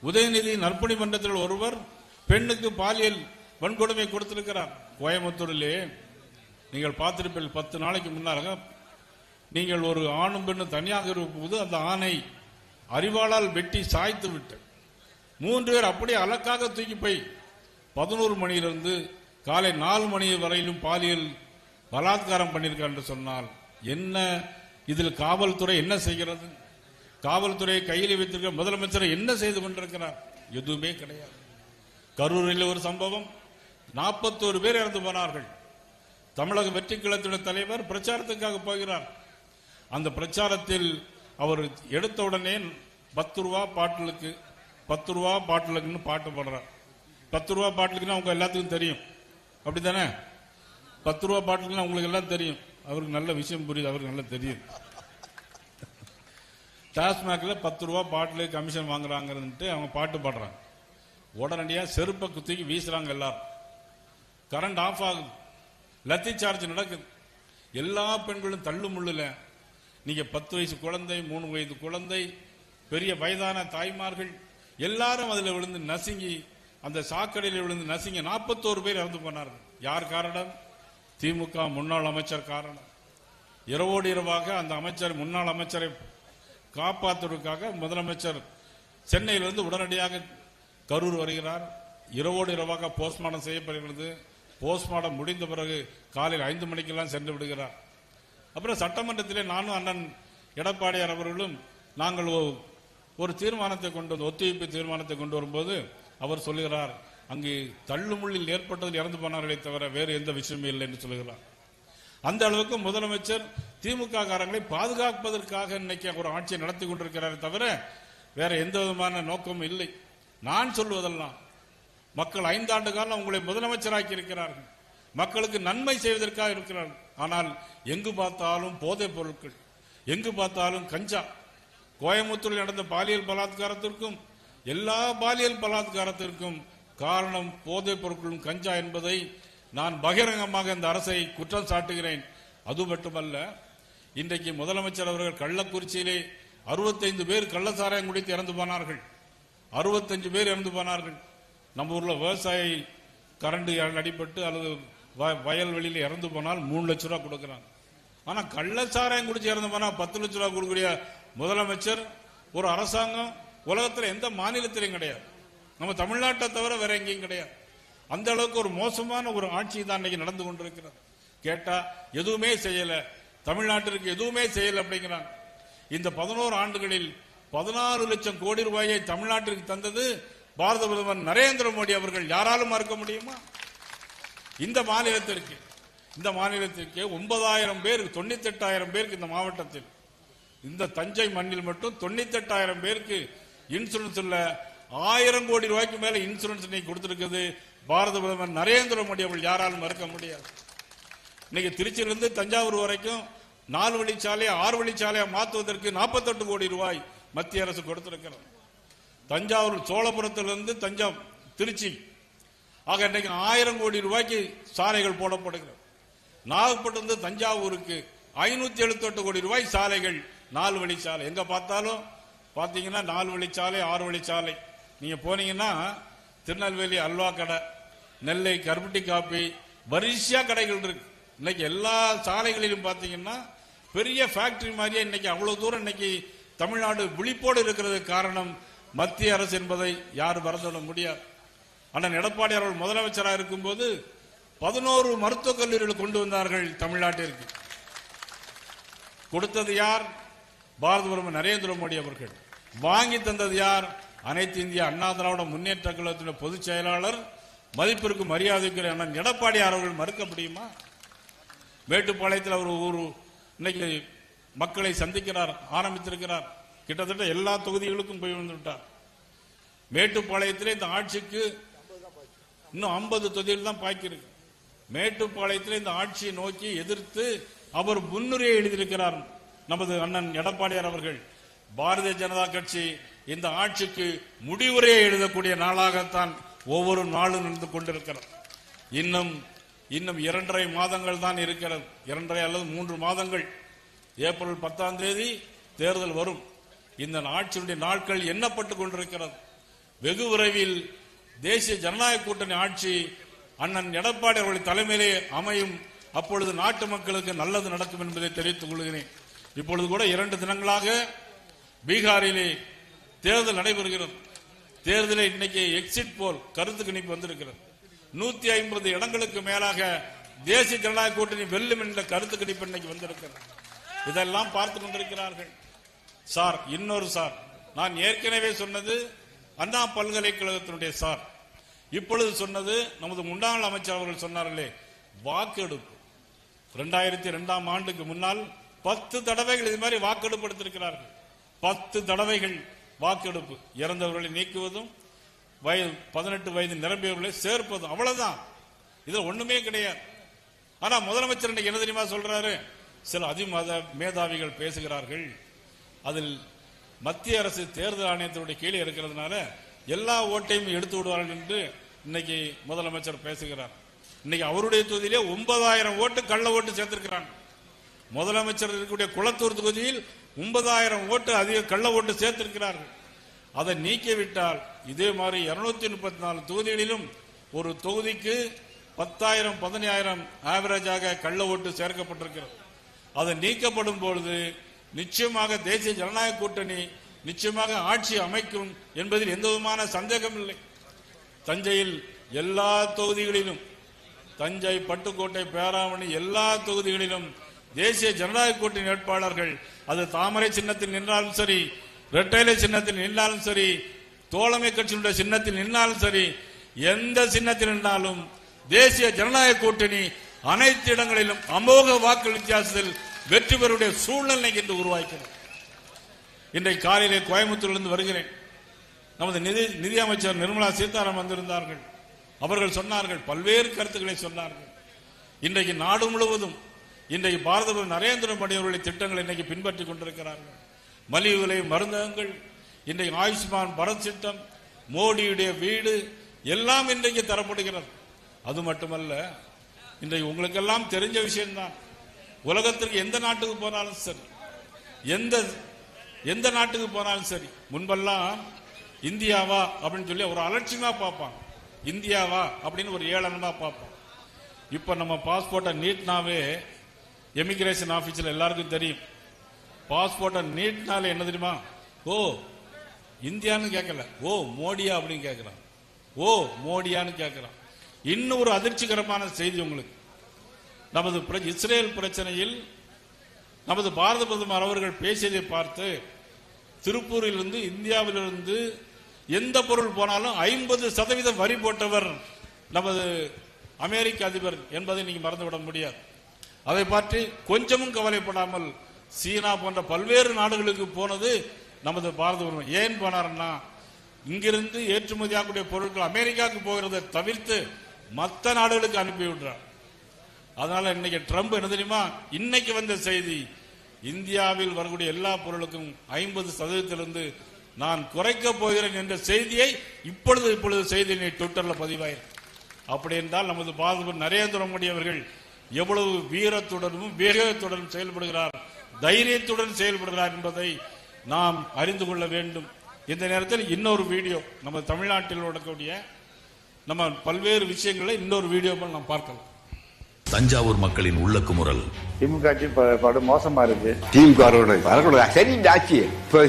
Speaker 7: உதயநிதி நற்பணி மன்றத்தில் ஒருவர் பெண்ணுக்கு பாலியல் வன்கொடுமை கொடுத்திருக்கிறார். கோயம்புத்தூரிலே நீங்கள் பார்த்திருப்பீர்கள். 10 நாளைக்கு முன்னாக நீங்கள் ஒரு ஆணும் பெண்ணும் தனியாக இருக்கும்போது அந்த ஆணை அறிவாளால் வெட்டி சாய்த்து விட்டு 3 பேர் அப்படியே அலக்காக தூக்கி போய் 11 மணியிலிருந்து காலை 4 மணி வரையிலும் பாலியல் பலாத்காரம் பண்ணியிருக்கார் என்று சொன்னால் என்ன? இதில் காவல்துறை என்ன செய்கிறது? காவல்துறையை கையில் வைத்திருக்கிற முதலமைச்சரை என்ன செய்து கொண்டிருக்கிறார்? எதுவுமே கிடையாது. கரூரில் ஒரு சம்பவம், 41 பேர் இறந்து போனார்கள். தமிழக வெற்றி கழகத்தின் தலைவர் பிரச்சாரத்துக்காக போகிறார். அந்த பிரச்சாரத்தில் அவர் எடுத்த உடனே 10 ரூபா பாட்டிலுக்கு 10 ரூபா பாட்டிலுக்குன்னு பாட்டு போடுறார். 10 ரூபா பாட்டிலுக்குன்னா அவங்க எல்லாத்துக்கும் தெரியும், அப்படித்தானே? 10 ரூபா பாட்டிலுக்குன்னா உங்களுக்கு எல்லாம் தெரியும். அவருக்கு நல்ல விஷயம் புரியுது, அவருக்கு நல்லா தெரியும். டாஸ்மாக்ல 10 ரூபா பாட்டில் கமிஷன் வாங்குறாங்கன்ட்டு அவங்க பாட்டு பாடுறாங்க. உடனடியா செருப்பை குத்திக்கு வீசுறாங்க எல்லாரும். கரண்ட் ஆஃப் ஆகுது, லத்தி சார்ஜ் நடக்குது. எல்லா பெண்களும் தள்ளு முள்ளுல. நீங்க 10 வயசு குழந்தை, 3 வயது குழந்தை, பெரிய வயதான தாய்மார்கள் எல்லாரும் அதுல விழுந்து நசுங்கி, அந்த சாக்கடையில் விழுந்து நசுங்கி 41 பேர் இறந்து போனார்கள். யார் காரணம்? திமுக முன்னாள் அமைச்சர் காரணம். இரவோடு இரவாக அந்த அமைச்சர், முன்னாள் அமைச்சரை காப்பாற்றுவதற்காக முதலமைச்சர் சென்னையிலிருந்து உடனடியாக கரூர் வருகிறார். இரவோடு இரவாக போஸ்ட்மார்ட்டம் செய்யப்படுகிறது. போஸ்ட்மார்ட்டம் முடிந்த பிறகு காலையில் 5 மணிக்கெல்லாம் சென்று விடுகிறார். அப்புறம் சட்டமன்றத்திலே நானும் அண்ணன் எடப்பாடியார் அவர்களும் நாங்கள் ஒரு தீர்மானத்தை கொண்டு வந்து, ஒத்திவைப்பு தீர்மானத்தை கொண்டு வரும்போது அவர் சொல்லுகிறார், அங்கு தள்ளுமுள்ளில் ஏற்பட்டதில் இறந்து போனார்களே தவிர வேறு எந்த விஷயமும் இல்லை என்று சொல்லுகிறார். அந்த அளவுக்கு முதலமைச்சர் திமுக காரங்களை பாதுகாப்பதற்காக இன்னைக்கு ஒரு ஆட்சியை நடத்தி கொண்டிருக்கிறாரே தவிர வேற எந்த விதமான நோக்கமும் இல்லை. நான் சொல்வதெல்லாம், மக்கள் 5 ஆண்டு காலம் உங்களை முதலமைச்சராக்கி இருக்கிறார்கள், மக்களுக்கு நன்மை செய்வதற்காக இருக்கிறார்கள். ஆனால் எங்கு பார்த்தாலும் போதைப் பொருட்கள், எங்கு பார்த்தாலும் கஞ்சா. கோயம்புத்தூரில் நடந்த பாலியல் பலாத்காரத்திற்கும் எல்லா பாலியல் பலாத்காரத்திற்கும் காரணம் போதைப் பொருட்களும் கஞ்சா என்பதை நான் பகிரங்கமாக இந்த அரசை குற்றம் சாட்டுகிறேன். அது மட்டுமல்ல, இன்றைக்கு முதலமைச்சர் அவர்கள் கள்ளக்குறிச்சியிலே 65 பேர் கள்ளசாராயம் குடித்து இறந்து போனார்கள். 65 பேர் இறந்து போனார்கள். நம்ம ஊர்ல விவசாயி கரண்ட் அடிபட்டு அல்லது வயல்வெளியில் இறந்து போனால் 3 லட்சம் ரூபாய் கொடுக்கிறாங்க. ஆனா கள்ளசாராயம் குடிச்சு இறந்து போனா 10 லட்சம் ரூபாய் கொடுக்கக்கூடிய முதலமைச்சர், ஒரு அரசாங்கம் உலகத்தில் எந்த மாநிலத்திலையும் கிடையாது. நம்ம தமிழ்நாட்டை தவிர வேற எங்கேயும் கிடையாது. அந்த அளவுக்கு ஒரு மோசமான ஒரு ஆட்சி தான் இன்னைக்கு நடந்து கொண்டிருக்கிறது. கேட்டா எதுவுமே செய்யல, தமிழ்நாட்டிற்கு எதுவுமே செய்யல அப்படிங்கிறாங்க. இந்த 11 ஆண்டுகளில் 16 லட்சம் கோடி ரூபாயை தமிழ்நாட்டிற்கு தந்தது பாரத பிரதமர் நரேந்திர மோடி அவர்கள். யாராலும் மறுக்க முடியுமா? இந்த மாநிலத்திற்கு 9,000 பேர், 98,000 பேருக்கு இந்த மாவட்டத்தில், இந்த தஞ்சை மண்ணில் மட்டும் 98,000 பேருக்கு இன்சூரன்ஸ் இல்ல. 1000 கோடி ரூபாய்க்கு மேல இன்சூரன்ஸ் இன்னைக்கு கொடுத்திருக்கிறது பாரத பிரதமர் நரேந்திர மோடி அவர்கள். யாராலும் மறுக்க முடியாது. இன்னைக்கு திருச்சியிலிருந்து தஞ்சாவூர் வரைக்கும் 4 வழிச்சாலையை 6 வழிச்சாலையா மாற்றுவதற்கு 48 கோடி ரூபாய் மத்திய அரசு கொடுத்திருக்கிறது. தஞ்சாவூர் சோழபுரத்திலிருந்து திருச்சி ஆக இன்னைக்கு 1000 கோடி ரூபாய்க்கு சாலைகள் போடப்படுகிறது. நாகப்பட்டினத்து தஞ்சாவூருக்கு 578 கோடி ரூபாய் சாலைகள், 4 வழிச்சாலை. எங்க பார்த்தாலும் பாத்தீங்கன்னா 4 வழிச்சாலை, 6 வழிச்சாலை. நீங்க போனீங்கன்னா திருநெல்வேலி அல்வா கடை, நெல்லை கருப்பட்டி காப்பி, வரிசையா கடைகள் இருக்கு. இன்னைக்கு எல்லா சாலைகளிலும் பாத்தீங்கன்னா பெரிய ஃபேக்டரி மாதிரியே இன்னைக்கு அவ்வளவு தூரம் இன்னைக்கு தமிழ்நாடு விழிப்போடு இருக்கிறது. காரணம் மத்திய அரசு என்பதை யாரும் மறந்துவிட முடியாது. அண்ணன் எடப்பாடி அவர்கள் முதலமைச்சராக இருக்கும்போது 11 மருத்துவக் கல்லூரிகள் கொண்டு வந்தார்கள் தமிழ்நாட்டிற்கு. கொடுத்தது யார்? பாரத பிரதமர் நரேந்திர மோடி அவர்கள். வாங்கி தந்தது யார்? அனைத்து இந்திய அண்ணா திராவிட முன்னேற்ற கழகத்தின் பொதுச் செயலாளர், மதிப்பிற்கு மரியாதைக்குரிய அண்ணன் எடப்பாடி அவர்கள். மறுக்க முடியுமா? மேட்டுப்பாளையத்தில் அவர் ஒரு இன்னைக்கு மக்களை சந்திக்கிறார், ஆரம்பித்திருக்கிறார். கிட்டத்தட்ட எல்லா தொகுதிகளுக்கும் போய் வந்துவிட்டார். மேட்டுப்பாளையத்திலே இந்த ஆட்சிக்கு இன்னும் 50 தொகுதிகள் தான் பாக்கி இருக்கு. மேட்டுப்பாளையத்தில் இந்த ஆட்சியை நோக்கி எதிர்த்து அவர் முன்னுரையை எழுதியிருக்கிறார் நமது அண்ணன் எடப்பாடியார் அவர்கள். பாரதிய ஜனதா கட்சி இந்த ஆட்சிக்கு முடிவுரையை எழுதக்கூடிய நாளாகத்தான் ஒவ்வொரு நாளும் நடந்து கொண்டிருக்கிறது. இன்னும் 2.5 மாதங்கள் தான் இருக்கிறது. 2.5 அல்லது 3 மாதங்கள். ஏப்ரல் 10ஆம் தேதி தேர்தல் வரும். இந்த ஆட்சியுடைய நாட்கள் எண்ணப்பட்டுக் கொண்டிருக்கிறது. வெகு விரைவில் தேசிய ஜனநாயக கூட்டணி ஆட்சி அண்ணன் எடப்பாடி அவர்கள் தலைமையிலே அமையும். அப்பொழுது நாட்டு மக்களுக்கு நல்லது நடக்கும் என்பதை தெரிவித்துக் கொள்கிறேன். இப்பொழுது கூட 2 தினங்களாக பீகாரிலே தேர்தல் நடைபெறுகிறது. தேர்தலில் இன்னைக்கு எக்ஸிட் போல் கருத்து கணிப்பு வந்திருக்கிறது. 150 இடங்களுக்கு மேலாக தேசிய ஜனநாயக கூட்டணி வெல்லும் என்ற கருத்து கணிப்பு இன்னைக்கு வந்திருக்கிறது. இதெல்லாம் பார்த்துக் கொண்டிருக்கிறார்கள். சார், இன்னொரு சார், நான் ஏற்கனவே சொன்னது அண்ணா பல்கலைக்கழகத்தினுடைய சார், இப்பொழுது சொன்னது நமது முன்னாள் அமைச்சர் அவர்கள் சொன்னார்களே, வாக்கெடுப்பு. 2002ஆம் ஆண்டுக்கு முன்னால் 10 தடவைகள் இது மாதிரி வாக்கெடுப்பு எடுத்திருக்கிறார்கள். 10 தடவைகள் வாக்கெடுப்பு. இறந்தவர்களை நீக்குவதும் 18 வயது நிரம்பியவர்களை சேர்ப்பதும், அவ்வளவுதான். இதுல ஒண்ணுமே கிடையாது. ஆனா முதலமைச்சர் இன்னைக்கு என்ன தெரியுமா சொல்றாரு? சில அதிமத மேதாவிகள் பேசுகிறார்கள், அதில் மத்திய அரசு தேர்தல் ஆணையத்தினுடைய கீழே இருக்கிறதுனால எல்லா ஓட்டையும் எடுத்து விடுவார்கள் என்று இன்னைக்கு முதலமைச்சர் பேசுகிறார். இன்னைக்கு அவருடைய தொகுதியிலே 9000 ஓட்டு கள்ள ஓட்டு சேர்த்திருக்கிறாங்க. முதலமைச்சர் இருக்கக்கூடிய குளத்தூர் தொகுதியில் 9000 ஓட்டு அதிக கள்ள ஓட்டு சேர்த்திருக்கிறார்கள். அதை நீக்கிவிட்டால் இதே மாதிரி 234 தொகுதிகளிலும் ஒரு தொகுதிக்கு 10,000 15,000 ஆவரேஜாக கள்ள ஓட்டு சேர்க்கப்பட்டிருக்கிறது. அது நீக்கப்படும் பொழுது நிச்சயமாக தேசிய ஜனநாயக கூட்டணி நிச்சயமாக ஆட்சி அமைக்கும் என்பதில் எந்த விதமான சந்தேகம் இல்லை. தஞ்சையில் எல்லா தொகுதிகளிலும், தஞ்சை, பட்டுக்கோட்டை, பேராவணி எல்லா தொகுதிகளிலும் தேசிய ஜனநாயக கூட்டணி வேட்பாளர்கள் அது தாமரை சின்னத்தில் நின்றாலும் சரி, இரட்டைலை சின்னத்தில் நின்றாலும் சரி, தோழமை கட்சியினுடைய சின்னத்தில் நின்றாலும் சரி, எந்த சின்னத்தில் நின்றாலும் தேசிய ஜனநாயக கூட்டணி அனைத்து இடங்களிலும் அமோக வாக்கு வித்தியாசத்தில் வெற்றி பெறுடைய சூழ்நிலை என்று உருவாக்கிறது. இன்றைக்கு காலையிலே கோயம்புத்தூரிலிருந்து வருகிறேன். நமது நிதி அமைச்சர் நிர்மலா சீதாராமன் வந்திருந்தார்கள். அவர்கள் சொன்னார்கள், பல்வேறு கருத்துக்களை சொன்னார்கள். இன்றைக்கு நாடு முழுவதும் இன்றைக்கு பாரத பிரதமர் நரேந்திர மோடி அவர்களுடைய திட்டங்களை இன்னைக்கு பின்பற்றிக் கொண்டிருக்கிறார்கள். மலிவு விலை மருந்தகங்கள், இன்றைக்கு ஆயுஷ்மான் பாரத் திட்டம், மோடியுடைய வீடு எல்லாம் இன்றைக்கு தரப்படுகிறது. அது மட்டுமல்ல, இன்றைக்கு உங்களுக்கெல்லாம் தெரிஞ்ச விஷயம்தான், உலகத்திற்கு எந்த நாட்டுக்கு போனாலும் சரி, எந்த நாட்டுக்கு போனாலும் சரி, முன்பெல்லாம் இந்தியாவா அப்படின்னு சொல்லி ஒரு அலட்சியமா பார்ப்பாங்க. இந்தியாவா அப்படின்னு ஒரு ஏளனமா பார்ப்போம். இப்ப நம்ம பாஸ்போர்ட்டை நீட்னாவே எமிகிரேஷன் ஆபீஸ்ல எல்லாருக்கும் தெரியும். பாஸ்போர்ட்டை நீட்னாலே என்ன தெரியுமா? ஓ இந்தியான்னு கேட்கல, ஓ மோடியா அப்படின்னு கேட்கிறான். ஓ மோடியான்னு கேட்கிறான். இன்னும் ஒரு அதிர்ச்சிகரமான செய்தி உங்களுக்கு. நமது இஸ்ரேல் பிரச்சனையில் நமது பாரத பிரதமர் அவர்கள் பேசியதை பார்த்து, திருப்பூரிலிருந்து இந்தியாவிலிருந்து எந்த பொருள் போனாலும் 50% வரி போட்டவர் நமது அமெரிக்க அதிபர் என்பதை நீங்க மறந்துவிட முடியாது. அதை பற்றி கொஞ்சமும் கவலைப்படாமல் சீனா போன்ற பல்வேறு நாடுகளுக்கு போனது நமது பாரத பிரதமர். ஏன் போனார்னா, இங்கிருந்து ஏற்றுமதியாகக்கூடிய பொருட்கள் அமெரிக்காவுக்கு போகிறதை தவிர்த்து மற்ற நாடுகளுக்கு அனுப்பி விடுறார். அதனால இன்னைக்கு ட்ரம்ப் என்ன தெரியுமா, இன்னைக்கு வந்த செய்தி, இந்தியாவில் வரக்கூடிய எல்லா பொருளுக்கும் 50% நான் குறைக்க போகிறேன் என்ற செய்தியை இப்பொழுது செய்தி ட்விட்டர்ல பதிவாயிருக்கு. அப்படி என்றால் நமது பாரத நரேந்திர மோடி அவர்கள் எவ்வளவு வீரத்துடனும் வேகத்துடனும் செயல்படுகிறார், தைரியத்துடன் செயல்படுகிறார் என்பதை நாம் அறிந்து கொள்ள வேண்டும். இந்த நேரத்தில் இன்னொரு வீடியோ, நம்ம தமிழ்நாட்டில் நடக்கக்கூடிய நம்ம பல்வேறு விஷயங்களை இன்னொரு வீடியோ நாம் பார்க்கலாம்.
Speaker 8: தஞ்சாவூர் மக்களின் உள்ள குமுறல்.
Speaker 14: திமுக ஆட்சி படு மோசமா இருக்கு.
Speaker 15: திமுக சரியில்லை, ஆட்சி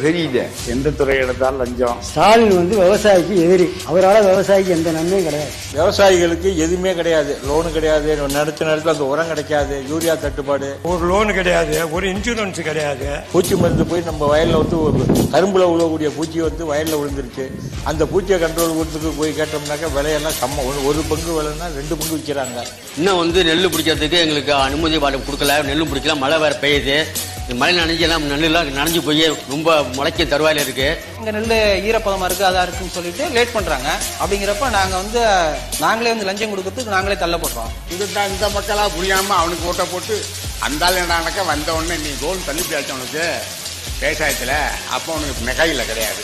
Speaker 15: சரியில்லை.
Speaker 14: எந்த துறை எடுத்தாலும் லஞ்சம்.
Speaker 16: ஸ்டாலின் விவசாயிக்கு எதிரி. அவரால் விவசாயிக்கு எந்த நன்மையும் கிடையாது.
Speaker 17: விவசாயிகளுக்கு எதுவுமே கிடையாது. லோனு கிடையாது, நடுத்த நேரத்தில் அந்த உரம் கிடைக்காது, யூரியா தட்டுப்பாடு,
Speaker 18: ஒரு லோனு கிடையாது, ஒரு இன்சூரன்ஸ் கிடையாது.
Speaker 17: பூச்சி மருந்து போய் நம்ம வயல்ல கரும்புல உழவக்கூடிய பூச்சி வயல்ல விழுந்துருச்சு. அந்த பூச்சியை கண்ட்ரோல் கொடுத்துட்டு போய் கேட்டோம்னாக்க விலையெல்லாம் ஒரு பங்கு விலைன்னா 2 பங்கு விற்கிறாங்க.
Speaker 10: இன்னும் நெல் பிடிக்கிறதுக்கு எங்களுக்கு அனுமதி கொடுக்கல. நெல்லும் பிடிக்கல, மழை வேற பெய்யுது. மழை நனைஞ்செல்லாம் நெல்லாம் நனைஞ்சு போய் ரொம்ப முளைக்க தருவாயில இருக்கு.
Speaker 19: இங்க நெல் ஈரப்பதமா இருக்கு, அதா இருக்குன்னு சொல்லிட்டு லேட் பண்றாங்க. அப்படிங்கிறப்ப நாங்களே லஞ்சம் கொடுக்கறதுக்கு நாங்களே தள்ளப்படுறோம்.
Speaker 15: இந்த மக்களா புரியாம அவனுக்கு ஓட்ட போட்டு அந்த என்னக்கா வந்த உடனே நீ கோல் தள்ளி போயாச்சு அவனுக்கு விவசாயத்துல. அப்போ அவனுக்கு நகையில கிடையாது.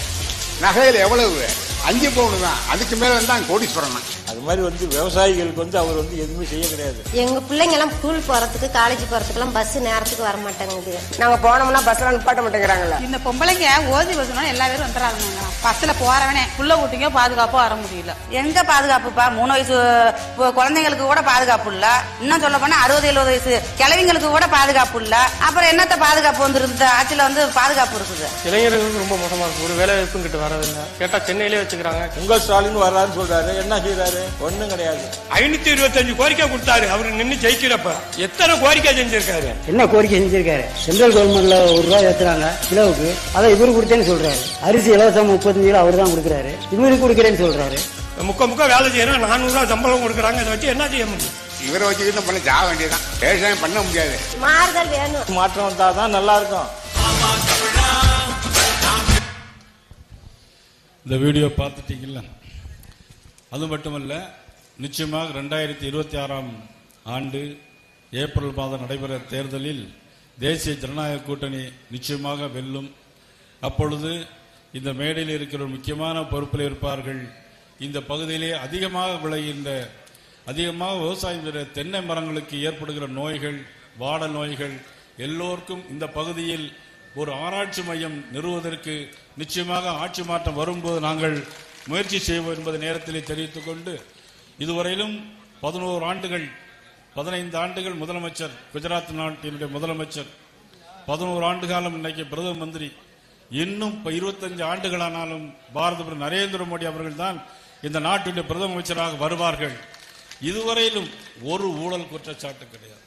Speaker 15: நகையில எவ்வளவு 5 பவுன் தான், அதுக்கு மேல வந்து கோடீஸ்வரன்.
Speaker 17: அது மாதிரி விவசாயிகளுக்கு அவர் எதுவுமே செய்ய கிடையாது.
Speaker 20: எங்க பிள்ளைங்க எல்லாம் ஸ்கூல் போறதுக்கு காலேஜ் போறதுக்கு எல்லாம் பஸ் நேரத்துக்கு வர மாட்டேங்குது. நாங்க போனோம்னா பஸ்ல நிப்பாட்ட மாட்டேங்கிறாங்கல்ல.
Speaker 21: இந்த பொம்பளைங்க ஓதி பஸ்னா எல்லா பேரும் வந்துறாங்க. பஸ்ல போறவனே புள்ள கூட்டிங்க பாதுகாப்பா வர முடியல.
Speaker 22: எங்க பாதுகாப்புப்பா? 3 வயசு குழந்தைங்களுக்கு கூட பாதுகாப்பு இல்ல. இன்னும் சொல்ல போனா 60-70 வயசு கிழவிங்களுக்கு கூட பாதுகாப்பு இல்ல. அப்புறம் என்னத்த பாதுகாப்பு வந்துருக்கு? ஆட்சியில பாதுகாப்பு இருக்குது.
Speaker 18: இளைஞர்களுக்கு ரொம்ப மோசமா இருக்கு. ஒரு வேலை வாய்ப்பும் கிட்ட வரதில்லை. கேட்டா சென்னையிலே வச்சுக்கிறாங்க.
Speaker 17: உங்க ஸ்டாலின் வர்றாருன்னு சொல்றாரு, என்ன செய்யறாரு? ஒண்ணும் கிடையாது.
Speaker 18: 525 கோரிக்கை கொடுத்தாரு. அவரு நின்று ஜெயிக்கிறப்ப எத்தனை கோரிக்கை செஞ்சிருக்காரு?
Speaker 16: என்ன கோரிக்கை செஞ்சிருக்காரு? சென்ட்ரல் கவர்மெண்ட்ல ₹1 ஏத்துறாங்க கிலோவுக்கு, அதை இவரு கொடுத்தேன்னு சொல்றாரு. அரிசி இலவசம் 35 கிலோ அவர் தான் கொடுக்குறாரு, இவருக்கு கொடுக்குறேன்னு சொல்றாரு.
Speaker 18: முக்க வேலை செய்யறோம், ₹400 சம்பளம் கொடுக்குறாங்க. அதை வச்சு என்ன செய்ய முடியும்?
Speaker 15: இவரை வச்சுக்கிட்டு பண்ண ஜாக வேண்டியதான். விவசாயம் பண்ண முடியாது.
Speaker 20: மாறுதல் வேணும்.
Speaker 17: மாற்றம் வந்தாதான் நல்லா இருக்கும்.
Speaker 7: இந்த வீடியோ பார்த்துட்டீங்கல்ல? அது மட்டுமல்ல, நிச்சயமாக 2026ஆம் ஆண்டு ஏப்ரல் மாதம் நடைபெற தேர்தலில் தேசிய ஜனநாயக கூட்டணி நிச்சயமாக வெல்லும். அப்பொழுது இந்த மேடையில் இருக்கிற முக்கியமான பொறுப்பில் இருப்பார்கள். இந்த பகுதியிலே அதிகமாக விவசாயம் செய்கிற தென்னை மரங்களுக்கு ஏற்படுகிற நோய்கள், வாட நோய்கள் எல்லோருக்கும் இந்த பகுதியில் ஒரு ஆராய்ச்சி மையம் நிறுவுவதற்கு நிச்சயமாக ஆட்சி மாற்றம் வரும்போது நாங்கள் முயற்சி செய்வோம் என்பதை நேரத்திலே தெரிவித்துக் கொண்டு, இதுவரையிலும் 11 ஆண்டுகள் 15 ஆண்டுகள் முதலமைச்சர், குஜராத் நாட்டினுடைய முதலமைச்சர், 11 ஆண்டு காலம் இன்னைக்கு பிரதம மந்திரி, இன்னும் 25 ஆண்டுகளானாலும் பாரத பிரதமர் நரேந்திர மோடி அவர்கள் தான் இந்த நாட்டுடைய பிரதம அமைச்சராக வருவார்கள். இதுவரையிலும் ஒரு ஊழல் குற்றச்சாட்டு கிடையாது,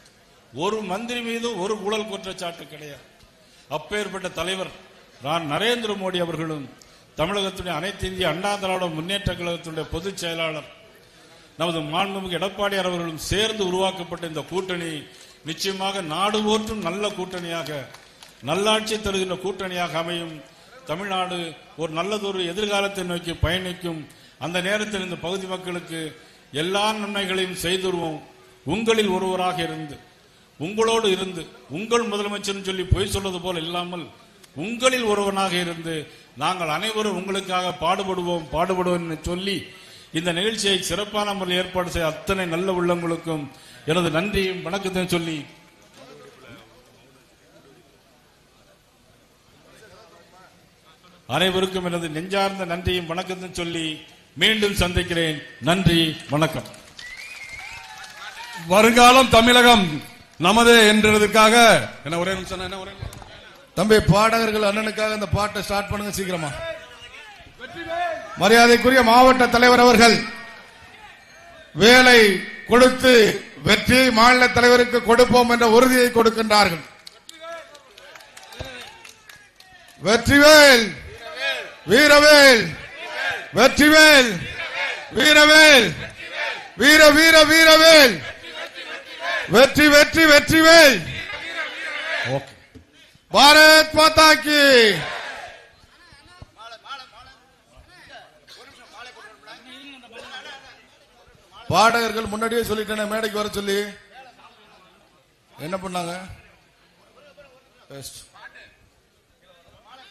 Speaker 7: ஒரு மந்திரி மீது ஒரு ஊழல் குற்றச்சாட்டு கிடையாது. அப்பேற்பட்ட தலைவர் நான் நரேந்திர மோடி அவர்களும் தமிழகத்துடைய அனைத்து இந்திய அண்ணா திராவிட முன்னேற்ற கழகத்துடைய பொதுச் செயலாளர் நமது மாண்புமிகு எடப்பாடியார் அவர்களும் சேர்ந்து உருவாக்கப்பட்ட இந்த கூட்டணி நிச்சயமாக நாடு போற்றும் நல்ல கூட்டணியாக, நல்லாட்சி தருகின்ற கூட்டணியாக அமையும். தமிழ்நாடு ஒரு நல்லதொரு எதிர்காலத்தை நோக்கி பயணிக்கும். அந்த நேரத்தில் இந்த பகுதி மக்களுக்கு எல்லா நன்மைகளையும் செய்துருவோம். உங்களில் ஒருவராக இருந்து, உங்களோடு இருந்து, உங்கள் முதலமைச்சர் சொல்லி பொய் சொல்வது போல் இல்லாமல் உங்களில் ஒருவனாக இருந்து நாங்கள் அனைவரும் உங்களுக்காக பாடுபடுவோம் என்று சொல்லி இந்த நிகழ்ச்சியை சிறப்பான முறையில் ஏற்பாடு செய்ய அத்தனை நல்ல உள்ளங்களுக்கும் எனது நன்றியும் வணக்கத்தையும் சொல்லி அனைவருக்கும் எனது நெஞ்சார்ந்த நன்றியும் வணக்கத்தையும் சொல்லி மீண்டும் சந்திக்கிறேன். நன்றி, வணக்கம்.
Speaker 4: வருங்காலம் தமிழகம் நமது என்றதுக்காக ஒரே நிமிஷம்
Speaker 1: தம்பி, பாடகர்கள் அண்ணனுக்காக இந்த பாட்டை ஸ்டார்ட் பண்ணுங்க சீக்கிரமா. மரியாதைக்குரிய மாவட்ட தலைவர் அவர்கள் வேலை கொடுத்து வெற்றியை மாநில தலைவருக்கு கொடுப்போம் என்ற உறுதியை கொடுக்கின்றார்கள். வெற்றிவேல், வீரவேல், வெற்றிவேல், வீரவேல், வீர வீர வீரவேல், வெற்றி வெற்றி வெற்றிவேல். பாரத் மாதா கி. பாடகர்கள் முன்னாடியே சொல்லிட்டேன் மேடைக்கு வர சொல்லி என்ன பண்ணாங்க?